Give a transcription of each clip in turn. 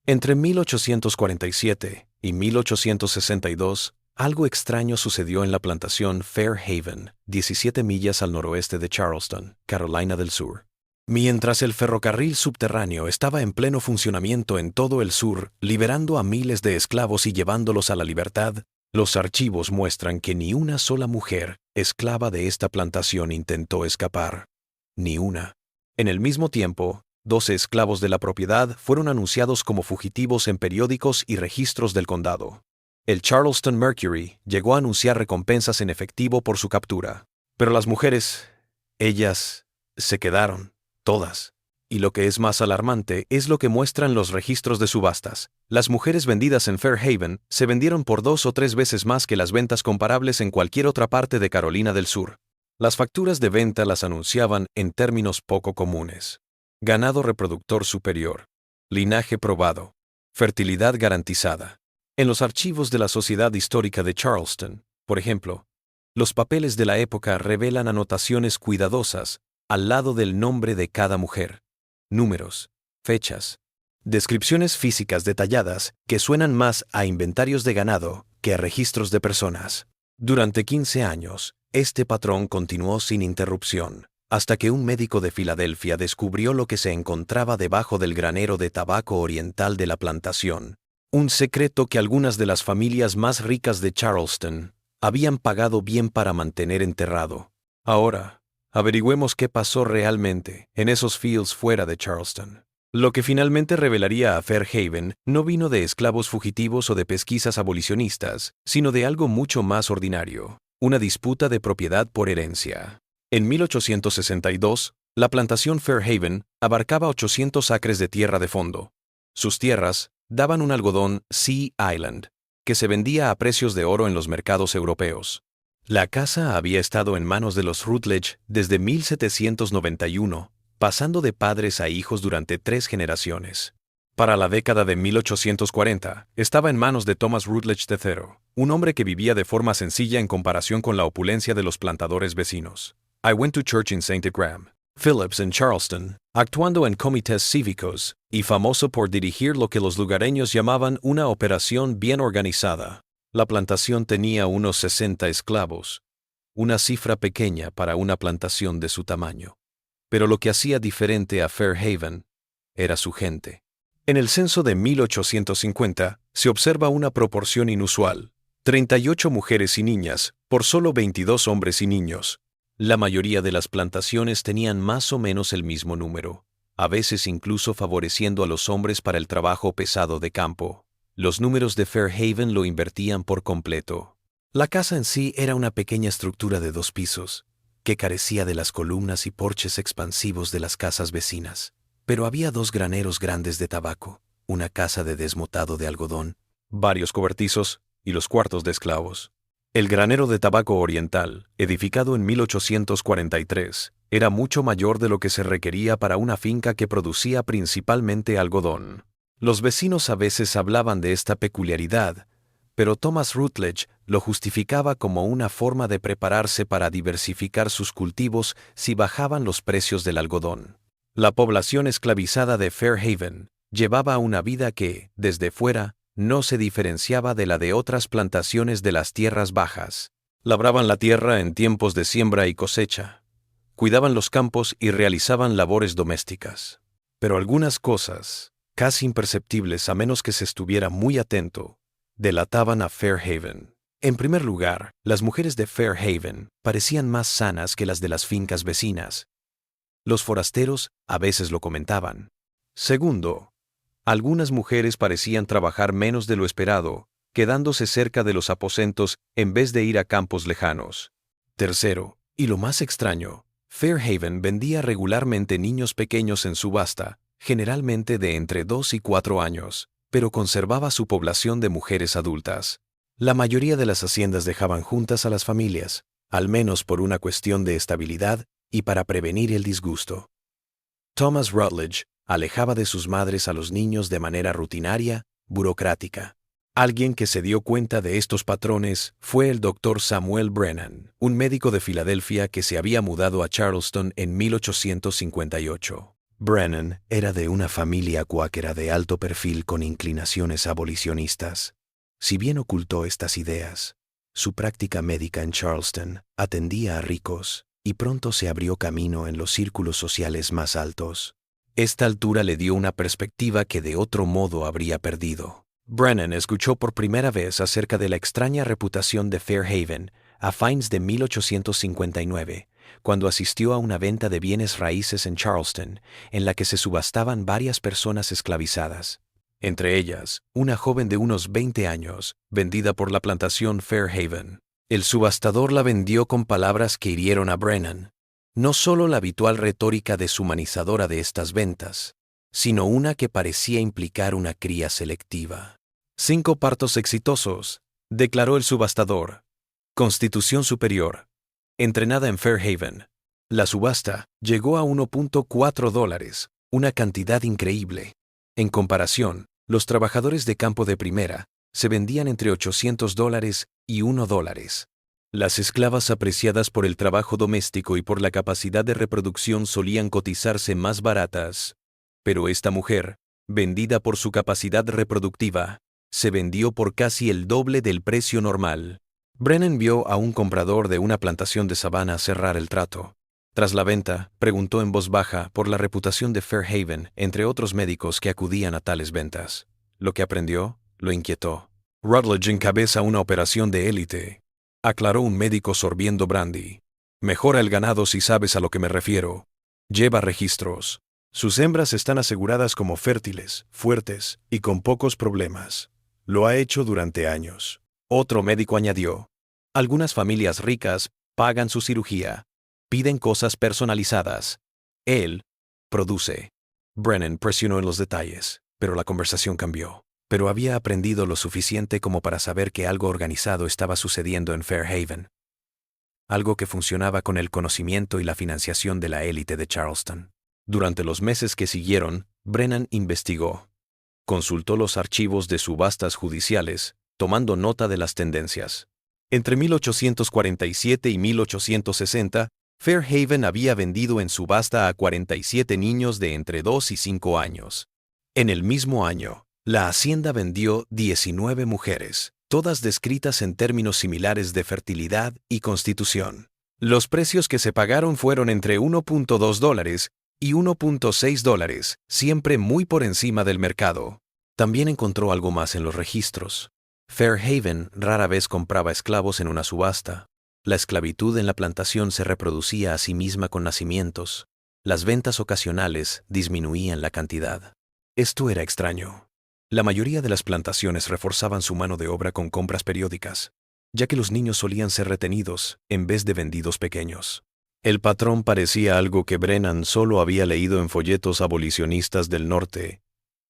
Entre 1847 y 1862, algo extraño sucedió en la plantación Fairhaven, 17 millas al noroeste de Charleston, Carolina del Sur. Mientras el ferrocarril subterráneo estaba en pleno funcionamiento en todo el sur, liberando a miles de esclavos y llevándolos a la libertad, los archivos muestran que ni una sola mujer, esclava de esta plantación, intentó escapar. Ni una. En el mismo tiempo, 12 esclavos de la propiedad fueron anunciados como fugitivos en periódicos y registros del condado. El Charleston Mercury llegó a anunciar recompensas en efectivo por su captura. Pero las mujeres, ellas, se quedaron, todas. Y lo que es más alarmante es lo que muestran los registros de subastas. Las mujeres vendidas en Fairhaven se vendieron por 2 o 3 veces más que las ventas comparables en cualquier otra parte de Carolina del Sur. Las facturas de venta las anunciaban en términos poco comunes. Ganado reproductor superior. Linaje probado. Fertilidad garantizada. En los archivos de la Sociedad Histórica de Charleston, por ejemplo, los papeles de la época revelan anotaciones cuidadosas al lado del nombre de cada mujer. Números, fechas, descripciones físicas detalladas que suenan más a inventarios de ganado que a registros de personas. Durante 15 años, este patrón continuó sin interrupción, hasta que un médico de Filadelfia descubrió lo que se encontraba debajo del granero de tabaco oriental de la plantación, un secreto que algunas de las familias más ricas de Charleston habían pagado bien para mantener enterrado. Ahora, averigüemos qué pasó realmente en esos fields fuera de Charleston. Lo que finalmente revelaría a Fairhaven no vino de esclavos fugitivos o de pesquisas abolicionistas, sino de algo mucho más ordinario, una disputa de propiedad por herencia. En 1862, la plantación Fairhaven abarcaba 800 acres de tierra de fondo. Sus tierras daban un algodón Sea Island, que se vendía a precios de oro en los mercados europeos. La casa había estado en manos de los Rutledge desde 1791, pasando de padres a hijos durante 3 generaciones. Para la década de 1840, estaba en manos de Thomas Rutledge III, un hombre que vivía de forma sencilla en comparación con la opulencia de los plantadores vecinos. I went to church in St. Graham, Phillips en Charleston, actuando en comités cívicos, y famoso por dirigir lo que los lugareños llamaban una operación bien organizada. La plantación tenía unos 60 esclavos, una cifra pequeña para una plantación de su tamaño. Pero lo que hacía diferente a Fairhaven era su gente. En el censo de 1850 se observa una proporción inusual: 38 mujeres y niñas por solo 22 hombres y niños. La mayoría de las plantaciones tenían más o menos el mismo número, a veces incluso favoreciendo a los hombres para el trabajo pesado de campo. Los números de Fairhaven lo invertían por completo. La casa en sí era una pequeña estructura de 2 pisos, que carecía de las columnas y porches expansivos de las casas vecinas. Pero había 2 graneros grandes de tabaco, una casa de desmotado de algodón, varios cobertizos y los cuartos de esclavos. El granero de tabaco oriental, edificado en 1843, era mucho mayor de lo que se requería para una finca que producía principalmente algodón. Los vecinos a veces hablaban de esta peculiaridad, pero Thomas Rutledge lo justificaba como una forma de prepararse para diversificar sus cultivos si bajaban los precios del algodón. La población esclavizada de Fairhaven llevaba una vida que, desde fuera, no se diferenciaba de la de otras plantaciones de las tierras bajas. Labraban la tierra en tiempos de siembra y cosecha, cuidaban los campos y realizaban labores domésticas. Pero algunas cosas, casi imperceptibles a menos que se estuviera muy atento, delataban a Fairhaven. En primer lugar, las mujeres de Fairhaven parecían más sanas que las de las fincas vecinas. Los forasteros a veces lo comentaban. Segundo, algunas mujeres parecían trabajar menos de lo esperado, quedándose cerca de los aposentos en vez de ir a campos lejanos. Tercero, y lo más extraño, Fairhaven vendía regularmente niños pequeños en subasta, generalmente de entre 2 y 4 años, pero conservaba su población de mujeres adultas. La mayoría de las haciendas dejaban juntas a las familias, al menos por una cuestión de estabilidad y para prevenir el disgusto. Thomas Rutledge alejaba de sus madres a los niños de manera rutinaria, burocrática. Alguien que se dio cuenta de estos patrones fue el Dr. Samuel Brennan, un médico de Filadelfia que se había mudado a Charleston en 1858. Brennan era de una familia cuáquera de alto perfil con inclinaciones abolicionistas. Si bien ocultó estas ideas, su práctica médica en Charleston atendía a ricos y pronto se abrió camino en los círculos sociales más altos. Esta altura le dio una perspectiva que de otro modo habría perdido. Brennan escuchó por primera vez acerca de la extraña reputación de Fairhaven a fines de 1859, cuando asistió a una venta de bienes raíces en Charleston, en la que se subastaban varias personas esclavizadas. Entre ellas, una joven de unos 20 años, vendida por la plantación Fairhaven. El subastador la vendió con palabras que hirieron a Brennan. No solo la habitual retórica deshumanizadora de estas ventas, sino una que parecía implicar una cría selectiva. 5 partos exitosos, declaró el subastador. Constitución superior. Entrenada en Fairhaven. La subasta llegó a $1.4, una cantidad increíble. En comparación, los trabajadores de campo de primera se vendían entre $800 y $1. Las esclavas apreciadas por el trabajo doméstico y por la capacidad de reproducción solían cotizarse más baratas. Pero esta mujer, vendida por su capacidad reproductiva, se vendió por casi el doble del precio normal. Brennan vio a un comprador de una plantación de sabana cerrar el trato. Tras la venta, preguntó en voz baja por la reputación de Fairhaven entre otros médicos que acudían a tales ventas. Lo que aprendió lo inquietó. Rutledge encabeza una operación de élite, aclaró un médico sorbiendo brandy. Mejora el ganado si sabes a lo que me refiero. Lleva registros. Sus hembras están aseguradas como fértiles, fuertes y con pocos problemas. Lo ha hecho durante años. Otro médico añadió. Algunas familias ricas pagan su cirugía. Piden cosas personalizadas. Él produce. Brennan presionó en los detalles, pero la conversación cambió. Pero había aprendido lo suficiente como para saber que algo organizado estaba sucediendo en Fairhaven. Algo que funcionaba con el conocimiento y la financiación de la élite de Charleston. Durante los meses que siguieron, Brennan investigó. Consultó los archivos de subastas judiciales, tomando nota de las tendencias. Entre 1847 y 1860, Fairhaven había vendido en subasta a 47 niños de entre 2 y 5 años. En el mismo año, la hacienda vendió 19 mujeres, todas descritas en términos similares de fertilidad y constitución. Los precios que se pagaron fueron entre $1.2 y $1.6, siempre muy por encima del mercado. También encontró algo más en los registros. Fairhaven rara vez compraba esclavos en una subasta. La esclavitud en la plantación se reproducía a sí misma con nacimientos. Las ventas ocasionales disminuían la cantidad. Esto era extraño. La mayoría de las plantaciones reforzaban su mano de obra con compras periódicas, ya que los niños solían ser retenidos en vez de vendidos pequeños. El patrón parecía algo que Brennan solo había leído en folletos abolicionistas del norte.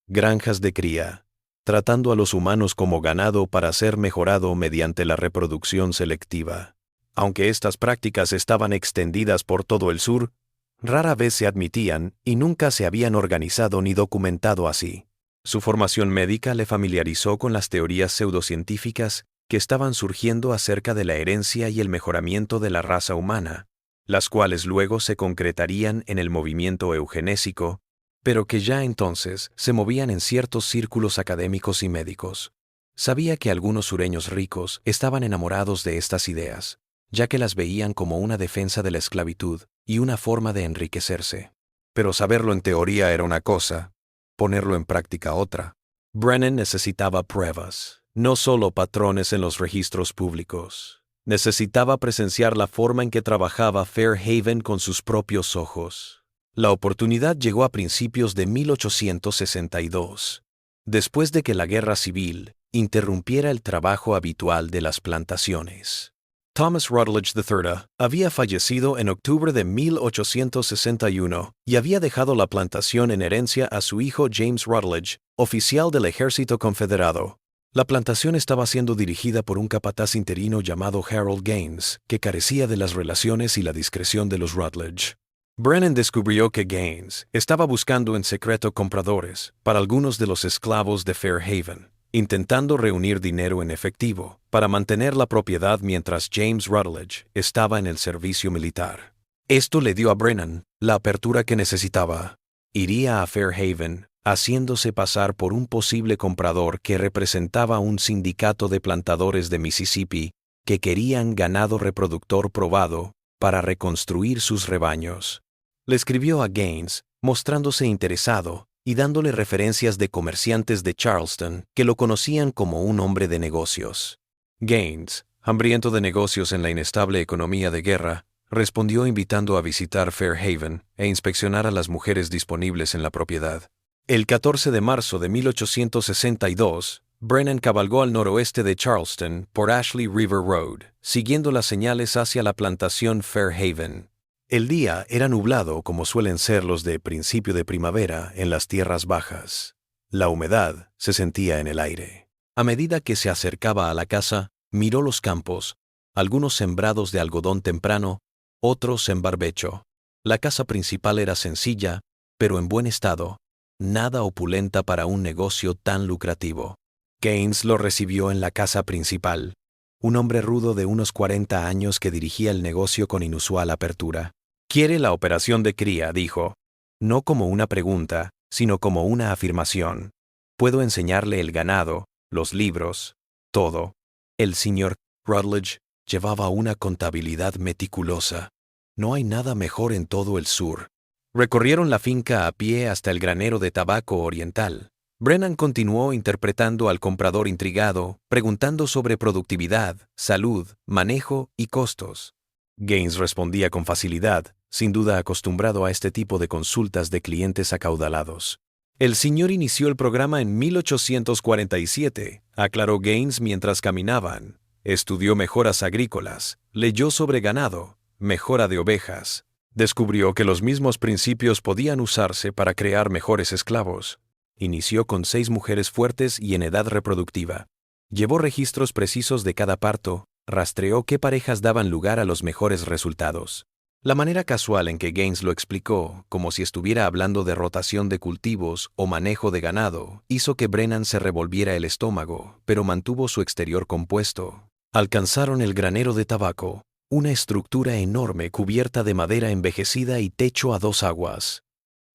Granjas de cría, tratando a los humanos como ganado para ser mejorado mediante la reproducción selectiva. Aunque estas prácticas estaban extendidas por todo el sur, rara vez se admitían y nunca se habían organizado ni documentado así. Su formación médica le familiarizó con las teorías pseudocientíficas que estaban surgiendo acerca de la herencia y el mejoramiento de la raza humana, las cuales luego se concretarían en el movimiento eugenésico, pero que ya entonces se movían en ciertos círculos académicos y médicos. Sabía que algunos sureños ricos estaban enamorados de estas ideas, ya que las veían como una defensa de la esclavitud y una forma de enriquecerse. Pero saberlo en teoría era una cosa, ponerlo en práctica otra. Brennan necesitaba pruebas, no solo patrones en los registros públicos. Necesitaba presenciar la forma en que trabajaba Fairhaven con sus propios ojos. La oportunidad llegó a principios de 1862, después de que la guerra civil interrumpiera el trabajo habitual de las plantaciones. Thomas Rutledge III había fallecido en octubre de 1861 y había dejado la plantación en herencia a su hijo James Rutledge, oficial del ejército confederado. La plantación estaba siendo dirigida por un capataz interino llamado Harold Gaines, que carecía de las relaciones y la discreción de los Rutledge. Brennan descubrió que Gaines estaba buscando en secreto compradores para algunos de los esclavos de Fairhaven, intentando reunir dinero en efectivo para mantener la propiedad mientras James Rutledge estaba en el servicio militar. Esto le dio a Brennan la apertura que necesitaba. Iría a Fairhaven, haciéndose pasar por un posible comprador que representaba un sindicato de plantadores de Mississippi que querían ganado reproductor probado para reconstruir sus rebaños. Le escribió a Gaines, mostrándose interesado y dándole referencias de comerciantes de Charleston que lo conocían como un hombre de negocios. Gaines, hambriento de negocios en la inestable economía de guerra, respondió invitando a visitar Fairhaven e inspeccionar a las mujeres disponibles en la propiedad. El 14 de marzo de 1862, Brennan cabalgó al noroeste de Charleston por Ashley River Road, siguiendo las señales hacia la plantación Fairhaven. El día era nublado como suelen ser los de principio de primavera en las tierras bajas. La humedad se sentía en el aire. A medida que se acercaba a la casa, miró los campos, algunos sembrados de algodón temprano, otros en barbecho. La casa principal era sencilla, pero en buen estado, nada opulenta para un negocio tan lucrativo. Gaines lo recibió en la casa principal, un hombre rudo de unos 40 años que dirigía el negocio con inusual apertura. «Quiere la operación de cría», dijo, no como una pregunta, sino como una afirmación. «Puedo enseñarle el ganado, los libros, todo». El señor Rutledge llevaba una contabilidad meticulosa. No hay nada mejor en todo el sur. Recorrieron la finca a pie hasta el granero de tabaco oriental. Brennan continuó interpretando al comprador intrigado, preguntando sobre productividad, salud, manejo y costos. Gaines respondía con facilidad, sin duda acostumbrado a este tipo de consultas de clientes acaudalados. «El señor inició el programa en 1847», aclaró Gaines mientras caminaban. «Estudió mejoras agrícolas, leyó sobre ganado, mejora de ovejas. Descubrió que los mismos principios podían usarse para crear mejores esclavos. Inició con 6 mujeres fuertes y en edad reproductiva. Llevó registros precisos de cada parto, rastreó qué parejas daban lugar a los mejores resultados». La manera casual en que Gaines lo explicó, como si estuviera hablando de rotación de cultivos o manejo de ganado, hizo que Brennan se revolviera el estómago, pero mantuvo su exterior compuesto. Alcanzaron el granero de tabaco, una estructura enorme cubierta de madera envejecida y techo a 2 aguas.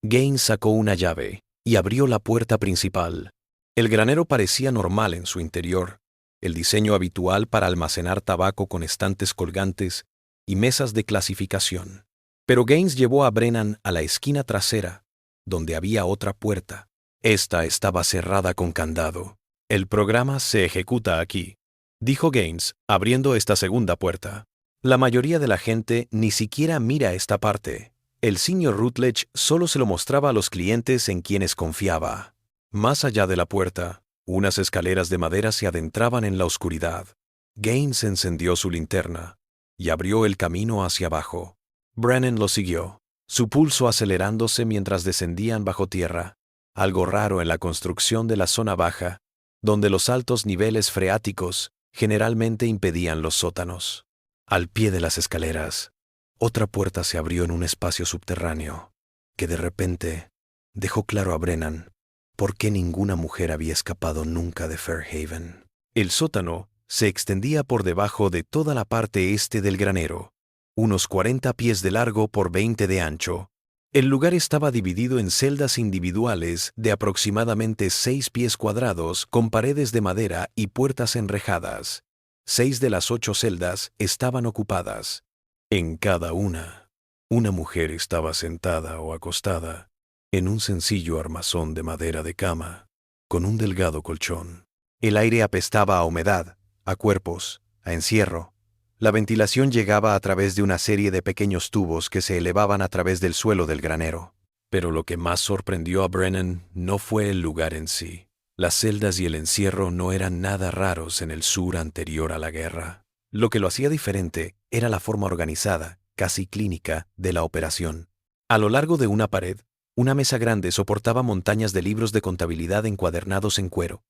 Gaines sacó una llave y abrió la puerta principal. El granero parecía normal en su interior, el diseño habitual para almacenar tabaco con estantes colgantes y mesas de clasificación. Pero Gaines llevó a Brennan a la esquina trasera, donde había otra puerta. Esta estaba cerrada con candado. «El programa se ejecuta aquí», dijo Gaines, abriendo esta segunda puerta. «La mayoría de la gente ni siquiera mira esta parte. El señor Rutledge solo se lo mostraba a los clientes en quienes confiaba». Más allá de la puerta, unas escaleras de madera se adentraban en la oscuridad. Gaines encendió su linterna y abrió el camino hacia abajo. Brennan lo siguió, su pulso acelerándose mientras descendían bajo tierra, algo raro en la construcción de la zona baja, donde los altos niveles freáticos generalmente impedían los sótanos. Al pie de las escaleras, otra puerta se abrió en un espacio subterráneo, que de repente dejó claro a Brennan por qué ninguna mujer había escapado nunca de Fairhaven. El sótano se extendía por debajo de toda la parte este del granero, unos 40 pies de largo por 20 de ancho. El lugar estaba dividido en celdas individuales de aproximadamente 6 pies cuadrados con paredes de madera y puertas enrejadas. 6 de las 8 celdas estaban ocupadas. En cada una mujer estaba sentada o acostada en un sencillo armazón de madera de cama, con un delgado colchón. El aire apestaba a humedad, a cuerpos, a encierro. La ventilación llegaba a través de una serie de pequeños tubos que se elevaban a través del suelo del granero. Pero lo que más sorprendió a Brennan no fue el lugar en sí. Las celdas y el encierro no eran nada raros en el sur anterior a la guerra. Lo que lo hacía diferente era la forma organizada, casi clínica, de la operación. A lo largo de una pared, una mesa grande soportaba montañas de libros de contabilidad encuadernados en cuero.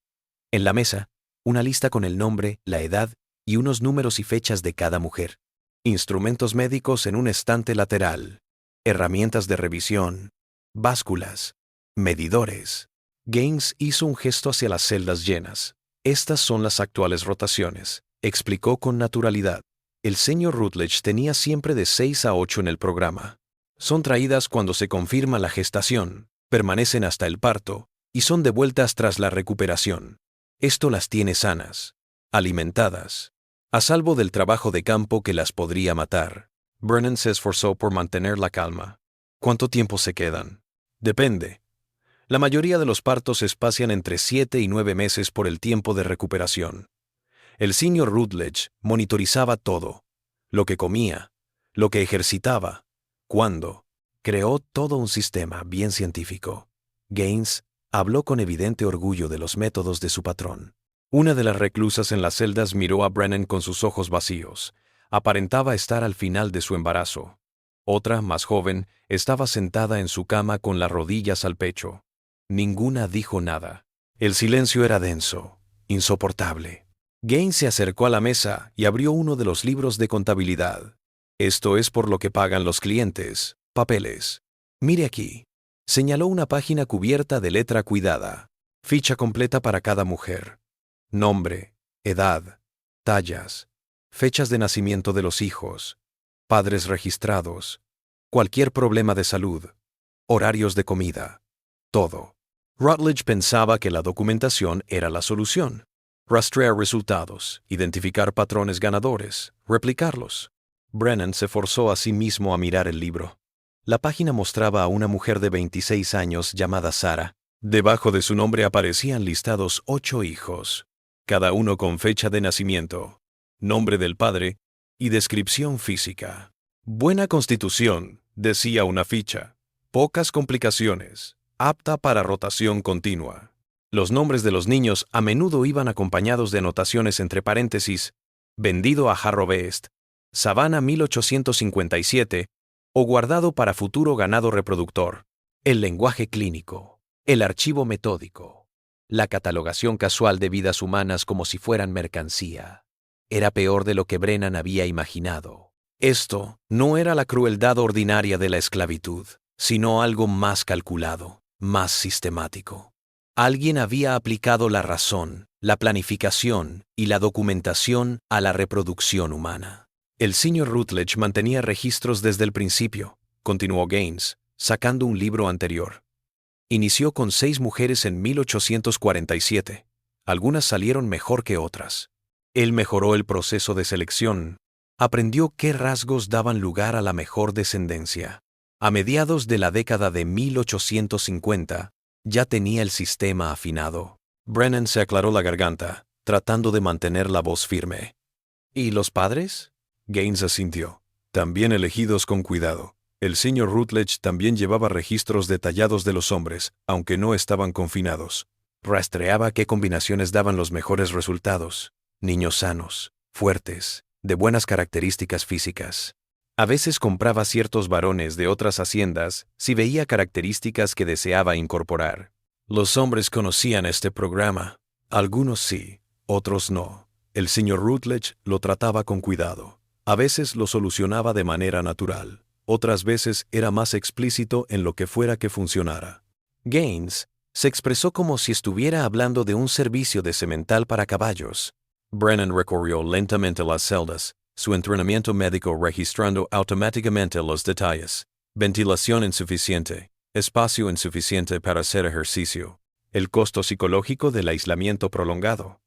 En la mesa, una lista con el nombre, la edad y unos números y fechas de cada mujer. Instrumentos médicos en un estante lateral. Herramientas de revisión. Básculas. Medidores. Gaines hizo un gesto hacia las celdas llenas. «Estas son las actuales rotaciones», explicó con naturalidad. El señor Rutledge tenía siempre de 6 a 8 en el programa. «Son traídas cuando se confirma la gestación, permanecen hasta el parto y son devueltas tras la recuperación. Esto las tiene sanas, alimentadas, a salvo del trabajo de campo que las podría matar. Brennan se esforzó por mantener la calma. ¿Cuánto tiempo se quedan? Depende. La mayoría de los partos se espacian entre 7 y 9 meses por el tiempo de recuperación. El señor Rutledge monitorizaba todo: lo que comía, lo que ejercitaba, cuándo. Creó todo un sistema bien científico. Gaines habló con evidente orgullo de los métodos de su patrón. Una de las reclusas en las celdas miró a Brennan con sus ojos vacíos. Aparentaba estar al final de su embarazo. Otra, más joven, estaba sentada en su cama con las rodillas al pecho. Ninguna dijo nada. El silencio era denso, insoportable. Gaines se acercó a la mesa y abrió uno de los libros de contabilidad. Esto es por lo que pagan los clientes. Papeles. Mire aquí. Señaló una página cubierta de letra cuidada. Ficha completa para cada mujer. Nombre, edad, tallas, fechas de nacimiento de los hijos, padres registrados, cualquier problema de salud, horarios de comida, todo. Rutledge pensaba que la documentación era la solución. Rastrear resultados, identificar patrones ganadores, replicarlos. Brennan se forzó a sí mismo a mirar el libro. La página mostraba a una mujer de 26 años llamada Sarah. Debajo de su nombre aparecían listados 8 hijos, cada uno con fecha de nacimiento, nombre del padre y descripción física. Buena constitución, decía una ficha. Pocas complicaciones, apta para rotación continua. Los nombres de los niños a menudo iban acompañados de anotaciones entre paréntesis: vendido a Harrowest, Savannah 1857, o guardado para futuro ganado reproductor. El lenguaje clínico, el archivo metódico, la catalogación casual de vidas humanas como si fueran mercancía. Era peor de lo que Brennan había imaginado. Esto no era la crueldad ordinaria de la esclavitud, sino algo más calculado, más sistemático. Alguien había aplicado la razón, la planificación y la documentación a la reproducción humana. El señor Rutledge mantenía registros desde el principio, continuó Gaines, sacando un libro anterior. Inició con 6 mujeres en 1847. Algunas salieron mejor que otras. Él mejoró el proceso de selección. Aprendió qué rasgos daban lugar a la mejor descendencia. A mediados de la década de 1850, ya tenía el sistema afinado. Brennan se aclaró la garganta, tratando de mantener la voz firme. ¿Y los padres? Gaines asintió. También elegidos con cuidado. El señor Rutledge también llevaba registros detallados de los hombres, aunque no estaban confinados. Rastreaba qué combinaciones daban los mejores resultados. Niños sanos, fuertes, de buenas características físicas. A veces compraba ciertos varones de otras haciendas si veía características que deseaba incorporar. Los hombres conocían este programa. Algunos sí, otros no. El señor Rutledge lo trataba con cuidado. A veces lo solucionaba de manera natural. Otras veces era más explícito en lo que fuera que funcionara. Gaines se expresó como si estuviera hablando de un servicio de semental para caballos. Brennan recorrió lentamente las celdas, su entrenamiento médico registrando automáticamente los detalles. Ventilación insuficiente, espacio insuficiente para hacer ejercicio, el costo psicológico del aislamiento prolongado.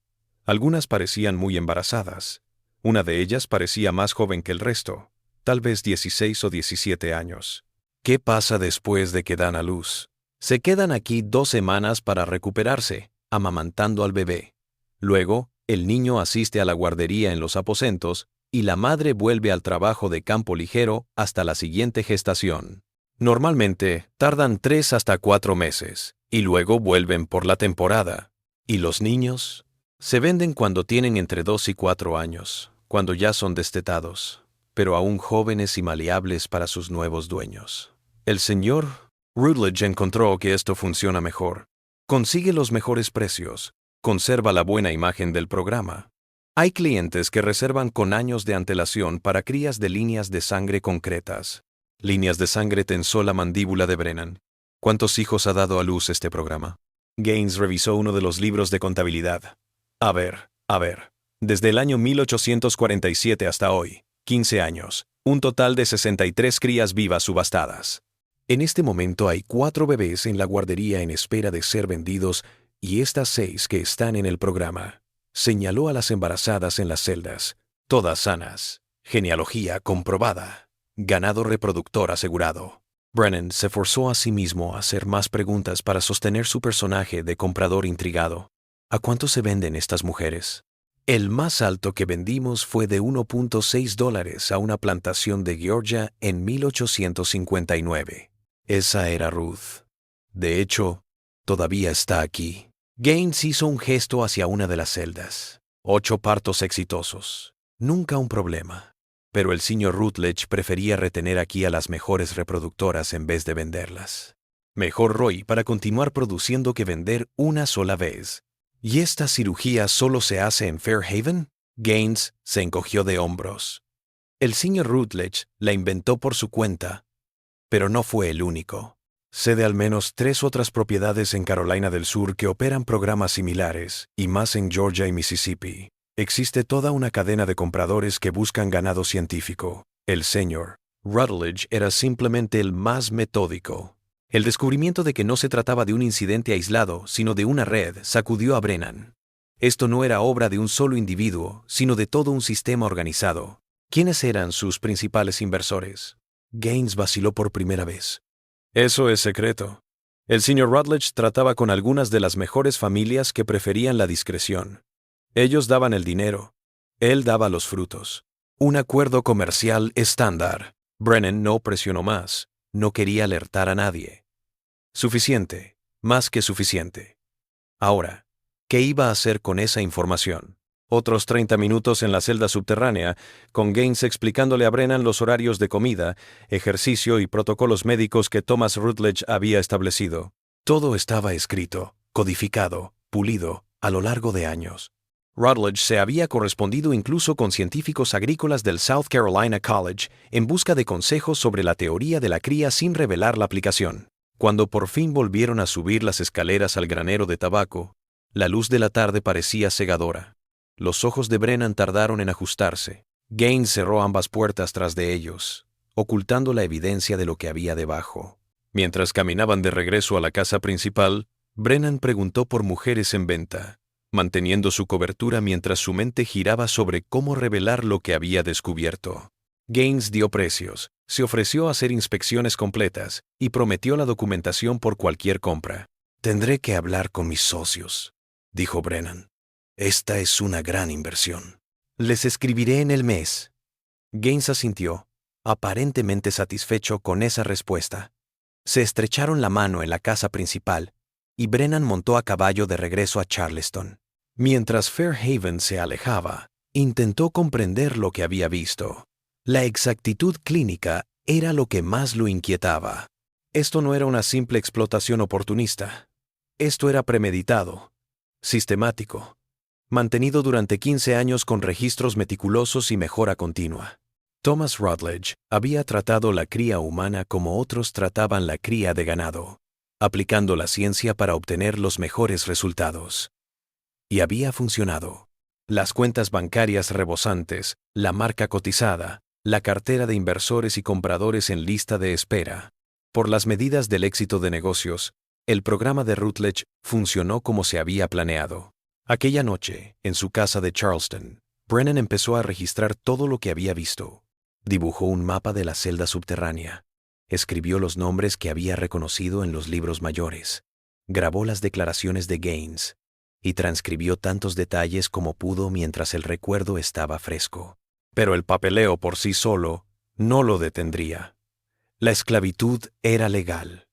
Algunas parecían muy embarazadas. Una de ellas parecía más joven que el resto, tal vez 16 o 17 años. ¿Qué pasa después de que dan a luz? Se quedan aquí 2 semanas para recuperarse, amamantando al bebé. Luego, el niño asiste a la guardería en los aposentos y la madre vuelve al trabajo de campo ligero hasta la siguiente gestación. Normalmente, tardan 3 hasta 4 meses, y luego vuelven por la temporada. ¿Y los niños? Se venden cuando tienen entre 2 y 4 años, cuando ya son destetados, pero aún jóvenes y maleables para sus nuevos dueños. El señor Rutledge encontró que esto funciona mejor. Consigue los mejores precios, conserva la buena imagen del programa. Hay clientes que reservan con años de antelación para crías de líneas de sangre concretas. Líneas de sangre tensó la mandíbula de Brennan. ¿Cuántos hijos ha dado a luz este programa? Gaines revisó uno de los libros de contabilidad. A ver. Desde el año 1847 hasta hoy, 15 años, un total de 63 crías vivas subastadas. En este momento hay 4 bebés en la guardería en espera de ser vendidos y estas 6 que están en el programa. Señaló a las embarazadas en las celdas. Todas sanas. Genealogía comprobada. Ganado reproductor asegurado. Brennan se forzó a sí mismo a hacer más preguntas para sostener su personaje de comprador intrigado. ¿A cuánto se venden estas mujeres? El más alto que vendimos fue de $1.6 a una plantación de Georgia en 1859. Esa era Ruth. De hecho, todavía está aquí. Gaines hizo un gesto hacia una de las celdas. 8 partos exitosos. Nunca un problema. Pero el señor Rutledge prefería retener aquí a las mejores reproductoras en vez de venderlas. Mejor Roy para continuar produciendo que vender una sola vez. ¿Y esta cirugía solo se hace en Fairhaven? Gaines se encogió de hombros. El señor Rutledge la inventó por su cuenta, pero no fue el único. Sé de al menos 3 otras propiedades en Carolina del Sur que operan programas similares, y más en Georgia y Mississippi. Existe toda una cadena de compradores que buscan ganado científico. El señor Rutledge era simplemente el más metódico. El descubrimiento de que no se trataba de un incidente aislado, sino de una red, sacudió a Brennan. Esto no era obra de un solo individuo, sino de todo un sistema organizado. ¿Quiénes eran sus principales inversores? Gaines vaciló por primera vez. Eso es secreto. El señor Rutledge trataba con algunas de las mejores familias que preferían la discreción. Ellos daban el dinero. Él daba los frutos. Un acuerdo comercial estándar. Brennan no presionó más. No quería alertar a nadie. Suficiente. Más que suficiente. Ahora, ¿qué iba a hacer con esa información? Otros 30 minutos en la celda subterránea, con Gaines explicándole a Brennan los horarios de comida, ejercicio y protocolos médicos que Thomas Rutledge había establecido. Todo estaba escrito, codificado, pulido, a lo largo de años. Rutledge se había correspondido incluso con científicos agrícolas del South Carolina College en busca de consejos sobre la teoría de la cría sin revelar la aplicación. Cuando por fin volvieron a subir las escaleras al granero de tabaco, la luz de la tarde parecía cegadora. Los ojos de Brennan tardaron en ajustarse. Gaines cerró ambas puertas tras de ellos, ocultando la evidencia de lo que había debajo. Mientras caminaban de regreso a la casa principal, Brennan preguntó por mujeres en venta, manteniendo su cobertura mientras su mente giraba sobre cómo revelar lo que había descubierto. Gaines dio precios, se ofreció a hacer inspecciones completas y prometió la documentación por cualquier compra. «Tendré que hablar con mis socios», dijo Brennan. «Esta es una gran inversión. Les escribiré en el mes». Gaines asintió, aparentemente satisfecho con esa respuesta. Se estrecharon la mano en la casa principal y Brennan montó a caballo de regreso a Charleston. Mientras Fairhaven se alejaba, intentó comprender lo que había visto. La exactitud clínica era lo que más lo inquietaba. Esto no era una simple explotación oportunista. Esto era premeditado, sistemático, mantenido durante 15 años con registros meticulosos y mejora continua. Thomas Rutledge había tratado la cría humana como otros trataban la cría de ganado, aplicando la ciencia para obtener los mejores resultados. Y había funcionado. Las cuentas bancarias rebosantes, la marca cotizada, la cartera de inversores y compradores en lista de espera. Por las medidas del éxito de negocios, el programa de Rutledge funcionó como se había planeado. Aquella noche, en su casa de Charleston, Brennan empezó a registrar todo lo que había visto. Dibujó un mapa de la celda subterránea. Escribió los nombres que había reconocido en los libros mayores. Grabó las declaraciones de Gaines y transcribió tantos detalles como pudo mientras el recuerdo estaba fresco. Pero el papeleo por sí solo no lo detendría. La esclavitud era legal.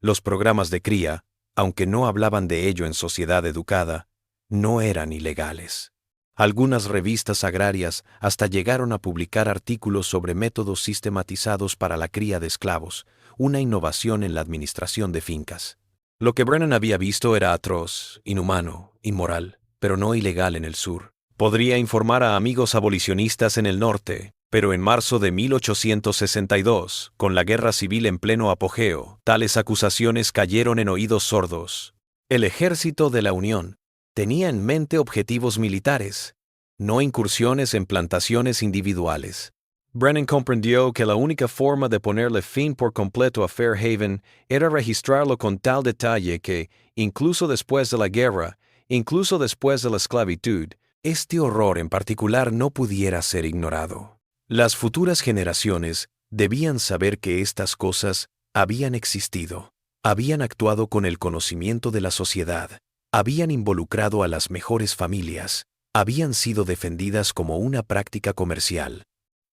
Los programas de cría, aunque no hablaban de ello en sociedad educada, no eran ilegales. Algunas revistas agrarias hasta llegaron a publicar artículos sobre métodos sistematizados para la cría de esclavos, una innovación en la administración de fincas. Lo que Brennan había visto era atroz, inhumano, inmoral, pero no ilegal en el sur. Podría informar a amigos abolicionistas en el norte, pero en marzo de 1862, con la guerra civil en pleno apogeo, tales acusaciones cayeron en oídos sordos. El ejército de la Unión tenía en mente objetivos militares, no incursiones en plantaciones individuales. Brennan comprendió que la única forma de ponerle fin por completo a Fairhaven era registrarlo con tal detalle que, incluso después de la guerra, incluso después de la esclavitud, este horror en particular no pudiera ser ignorado. Las futuras generaciones debían saber que estas cosas habían existido, habían actuado con el conocimiento de la sociedad, habían involucrado a las mejores familias, habían sido defendidas como una práctica comercial.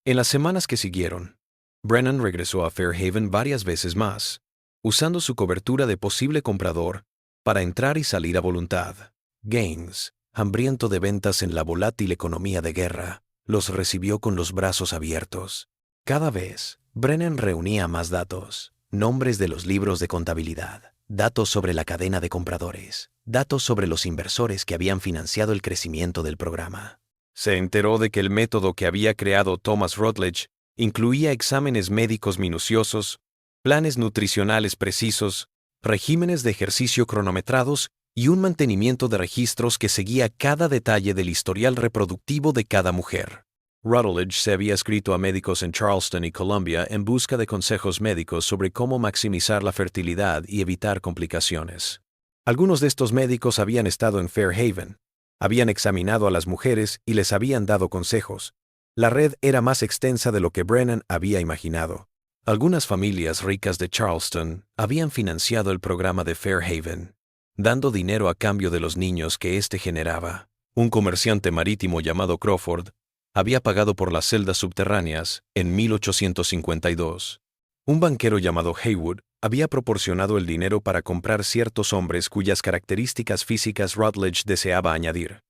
En las semanas que siguieron, Brennan regresó a Fairhaven varias veces más, usando su cobertura de posible comprador para entrar y salir a voluntad. Gaines, hambriento de ventas en la volátil economía de guerra, los recibió con los brazos abiertos. Cada vez, Brennan reunía más datos, nombres de los libros de contabilidad, datos sobre la cadena de compradores, datos sobre los inversores que habían financiado el crecimiento del programa. Se enteró de que el método que había creado Thomas Rutledge incluía exámenes médicos minuciosos, planes nutricionales precisos, regímenes de ejercicio cronometrados y un mantenimiento de registros que seguía cada detalle del historial reproductivo de cada mujer. Rutledge se había escrito a médicos en Charleston y Columbia en busca de consejos médicos sobre cómo maximizar la fertilidad y evitar complicaciones. Algunos de estos médicos habían estado en Fairhaven, habían examinado a las mujeres y les habían dado consejos. La red era más extensa de lo que Brennan había imaginado. Algunas familias ricas de Charleston habían financiado el programa de Fairhaven, dando dinero a cambio de los niños que éste generaba. Un comerciante marítimo llamado Crawford había pagado por las celdas subterráneas en 1852. Un banquero llamado Haywood había proporcionado el dinero para comprar ciertos hombres cuyas características físicas Rutledge deseaba añadir.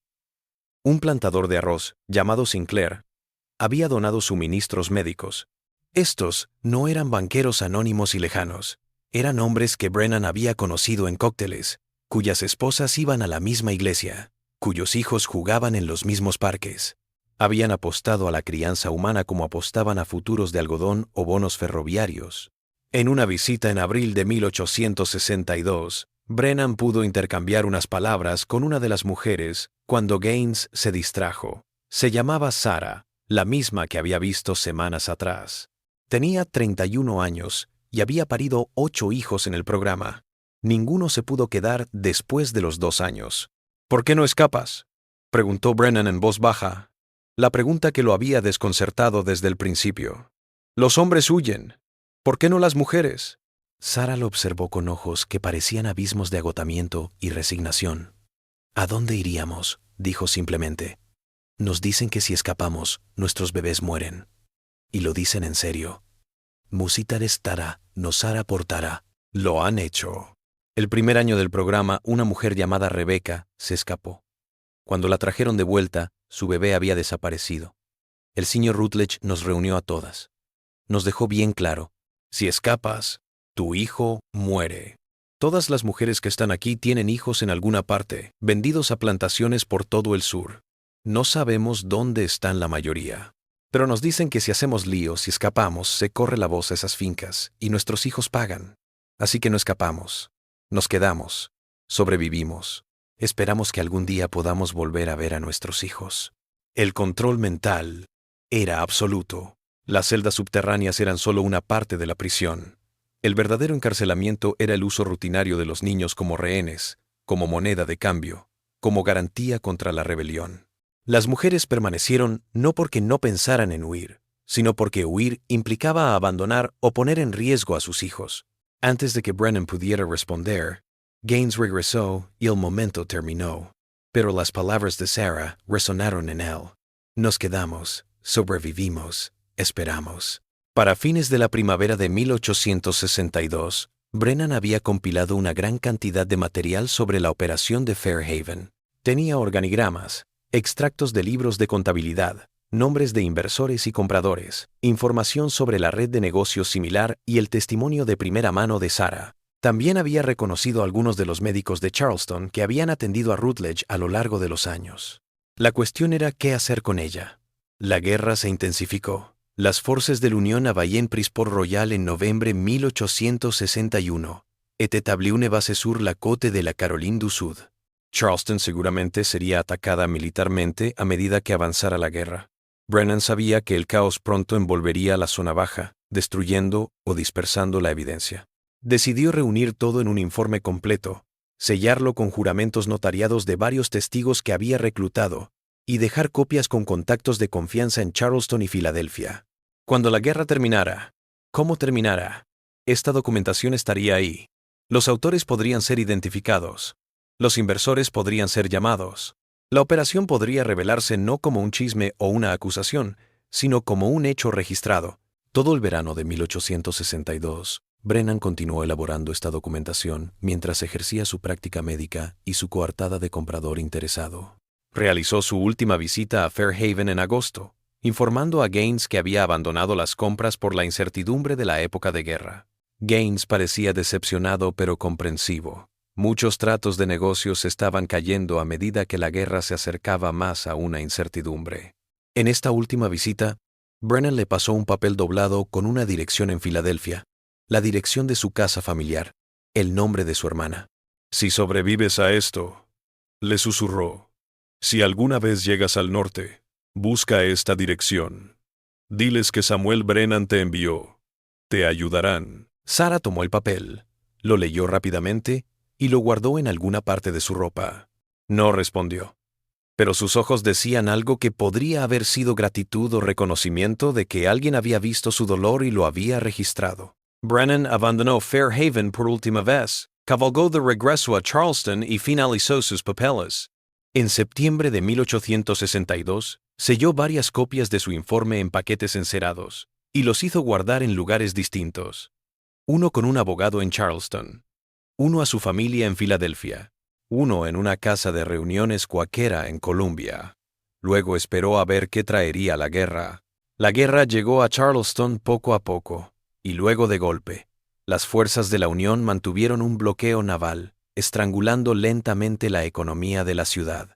Un plantador de arroz, llamado Sinclair, había donado suministros médicos. Estos no eran banqueros anónimos y lejanos, eran hombres que Brennan había conocido en cócteles, cuyas esposas iban a la misma iglesia, cuyos hijos jugaban en los mismos parques. Habían apostado a la crianza humana como apostaban a futuros de algodón o bonos ferroviarios. En una visita en abril de 1862, Brennan pudo intercambiar unas palabras con una de las mujeres cuando Gaines se distrajo. Se llamaba Sarah, la misma que había visto semanas atrás. Tenía 31 años y había parido 8 hijos en el programa. Ninguno se pudo quedar después de los 2 años. ¿Por qué no escapas?, preguntó Brennan en voz baja, la pregunta que lo había desconcertado desde el principio. Los hombres huyen. ¿Por qué no las mujeres? Sarah lo observó con ojos que parecían abismos de agotamiento y resignación. ¿A dónde iríamos?, dijo simplemente. Nos dicen que si escapamos, nuestros bebés mueren. Y lo dicen en serio. Musitar Tara, Nosara portara. Lo han hecho. El primer año del programa, una mujer llamada Rebecca se escapó. Cuando la trajeron de vuelta, su bebé había desaparecido. El señor Rutledge nos reunió a todas. Nos dejó bien claro: si escapas, tu hijo muere. Todas las mujeres que están aquí tienen hijos en alguna parte, vendidos a plantaciones por todo el sur. No sabemos dónde están la mayoría. Pero nos dicen que si hacemos líos, si escapamos, se corre la voz a esas fincas y nuestros hijos pagan. Así que no escapamos. Nos quedamos. Sobrevivimos. Esperamos que algún día podamos volver a ver a nuestros hijos. El control mental era absoluto. Las celdas subterráneas eran solo una parte de la prisión. El verdadero encarcelamiento era el uso rutinario de los niños como rehenes, como moneda de cambio, como garantía contra la rebelión. Las mujeres permanecieron no porque no pensaran en huir, sino porque huir implicaba abandonar o poner en riesgo a sus hijos. Antes de que Brennan pudiera responder, Gaines regresó y el momento terminó. Pero las palabras de Sarah resonaron en él. Nos quedamos, sobrevivimos, esperamos. Para fines de la primavera de 1862, Brennan había compilado una gran cantidad de material sobre la operación de Fairhaven. Tenía organigramas, extractos de libros de contabilidad, nombres de inversores y compradores, información sobre la red de negocios similar y el testimonio de primera mano de Sarah. También había reconocido a algunos de los médicos de Charleston que habían atendido a Rutledge a lo largo de los años. La cuestión era qué hacer con ella. La guerra se intensificó. Las forces de l'Unión avaient pris Port Royal en noviembre 1861 et établi une base sur la côte de la Caroline du Sud. Charleston seguramente sería atacada militarmente a medida que avanzara la guerra. Brennan sabía que el caos pronto envolvería la zona baja, destruyendo o dispersando la evidencia. Decidió reunir todo en un informe completo, sellarlo con juramentos notariados de varios testigos que había reclutado, y dejar copias con contactos de confianza en Charleston y Filadelfia. Cuando la guerra terminara, ¿cómo terminara? Esta documentación estaría ahí. Los autores podrían ser identificados. Los inversores podrían ser llamados. La operación podría revelarse no como un chisme o una acusación, sino como un hecho registrado. Todo el verano de 1862, Brennan continuó elaborando esta documentación mientras ejercía su práctica médica y su coartada de comprador interesado. Realizó su última visita a Fairhaven en agosto, informando a Gaines que había abandonado las compras por la incertidumbre de la época de guerra. Gaines parecía decepcionado pero comprensivo. Muchos tratos de negocios estaban cayendo a medida que la guerra se acercaba más a una incertidumbre. En esta última visita, Brennan le pasó un papel doblado con una dirección en Filadelfia, la dirección de su casa familiar, el nombre de su hermana. «Si sobrevives a esto», le susurró, «si alguna vez llegas al norte, busca esta dirección. Diles que Samuel Brennan te envió. Te ayudarán». Sarah tomó el papel, lo leyó rápidamente y lo guardó en alguna parte de su ropa. No respondió, pero sus ojos decían algo que podría haber sido gratitud o reconocimiento de que alguien había visto su dolor y lo había registrado. Brennan abandonó Fairhaven por última vez, cabalgó de regreso a Charleston y finalizó sus papeles. En septiembre de 1862, selló varias copias de su informe en paquetes encerados y los hizo guardar en lugares distintos. Uno con un abogado en Charleston, uno a su familia en Filadelfia, uno en una casa de reuniones cuáquera en Columbia. Luego esperó a ver qué traería la guerra. La guerra llegó a Charleston poco a poco, y luego de golpe. Las fuerzas de la Unión mantuvieron un bloqueo naval, estrangulando lentamente la economía de la ciudad.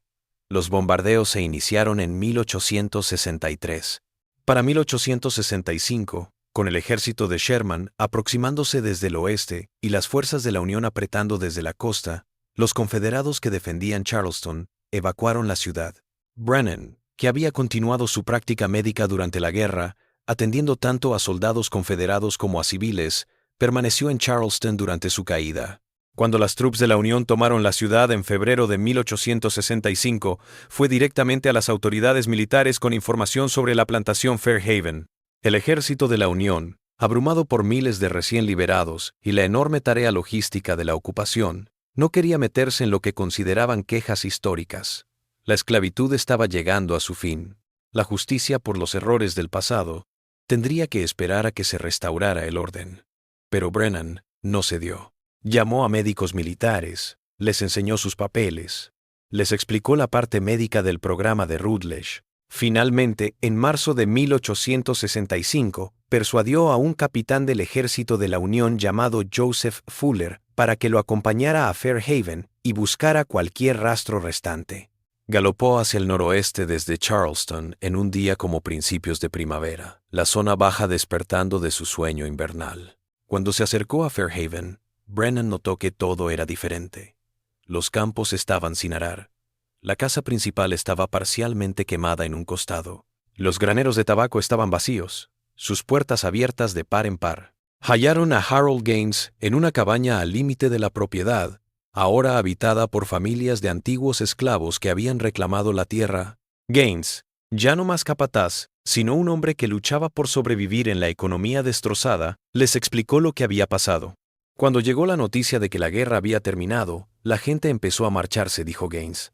Los bombardeos se iniciaron en 1863. Para 1865, con el ejército de Sherman aproximándose desde el oeste y las fuerzas de la Unión apretando desde la costa, los confederados que defendían Charleston evacuaron la ciudad. Brennan, que había continuado su práctica médica durante la guerra, atendiendo tanto a soldados confederados como a civiles, permaneció en Charleston durante su caída. Cuando las tropas de la Unión tomaron la ciudad en febrero de 1865, fue directamente a las autoridades militares con información sobre la plantación Fairhaven. El ejército de la Unión, abrumado por miles de recién liberados y la enorme tarea logística de la ocupación, no quería meterse en lo que consideraban quejas históricas. La esclavitud estaba llegando a su fin. La justicia por los errores del pasado tendría que esperar a que se restaurara el orden. Pero Brennan no cedió. Llamó a médicos militares, les enseñó sus papeles, les explicó la parte médica del programa de Rutledge. Finalmente, en marzo de 1865, persuadió a un capitán del ejército de la Unión llamado Joseph Fuller para que lo acompañara a Fairhaven y buscara cualquier rastro restante. Galopó hacia el noroeste desde Charleston en un día como principios de primavera, la zona baja despertando de su sueño invernal. Cuando se acercó a Fairhaven, Brennan notó que todo era diferente. Los campos estaban sin arar. La casa principal estaba parcialmente quemada en un costado. Los graneros de tabaco estaban vacíos, sus puertas abiertas de par en par. Hallaron a Harold Gaines en una cabaña al límite de la propiedad, ahora habitada por familias de antiguos esclavos que habían reclamado la tierra. Gaines, ya no más capataz, sino un hombre que luchaba por sobrevivir en la economía destrozada, les explicó lo que había pasado. Cuando llegó la noticia de que la guerra había terminado, la gente empezó a marcharse, dijo Gaines.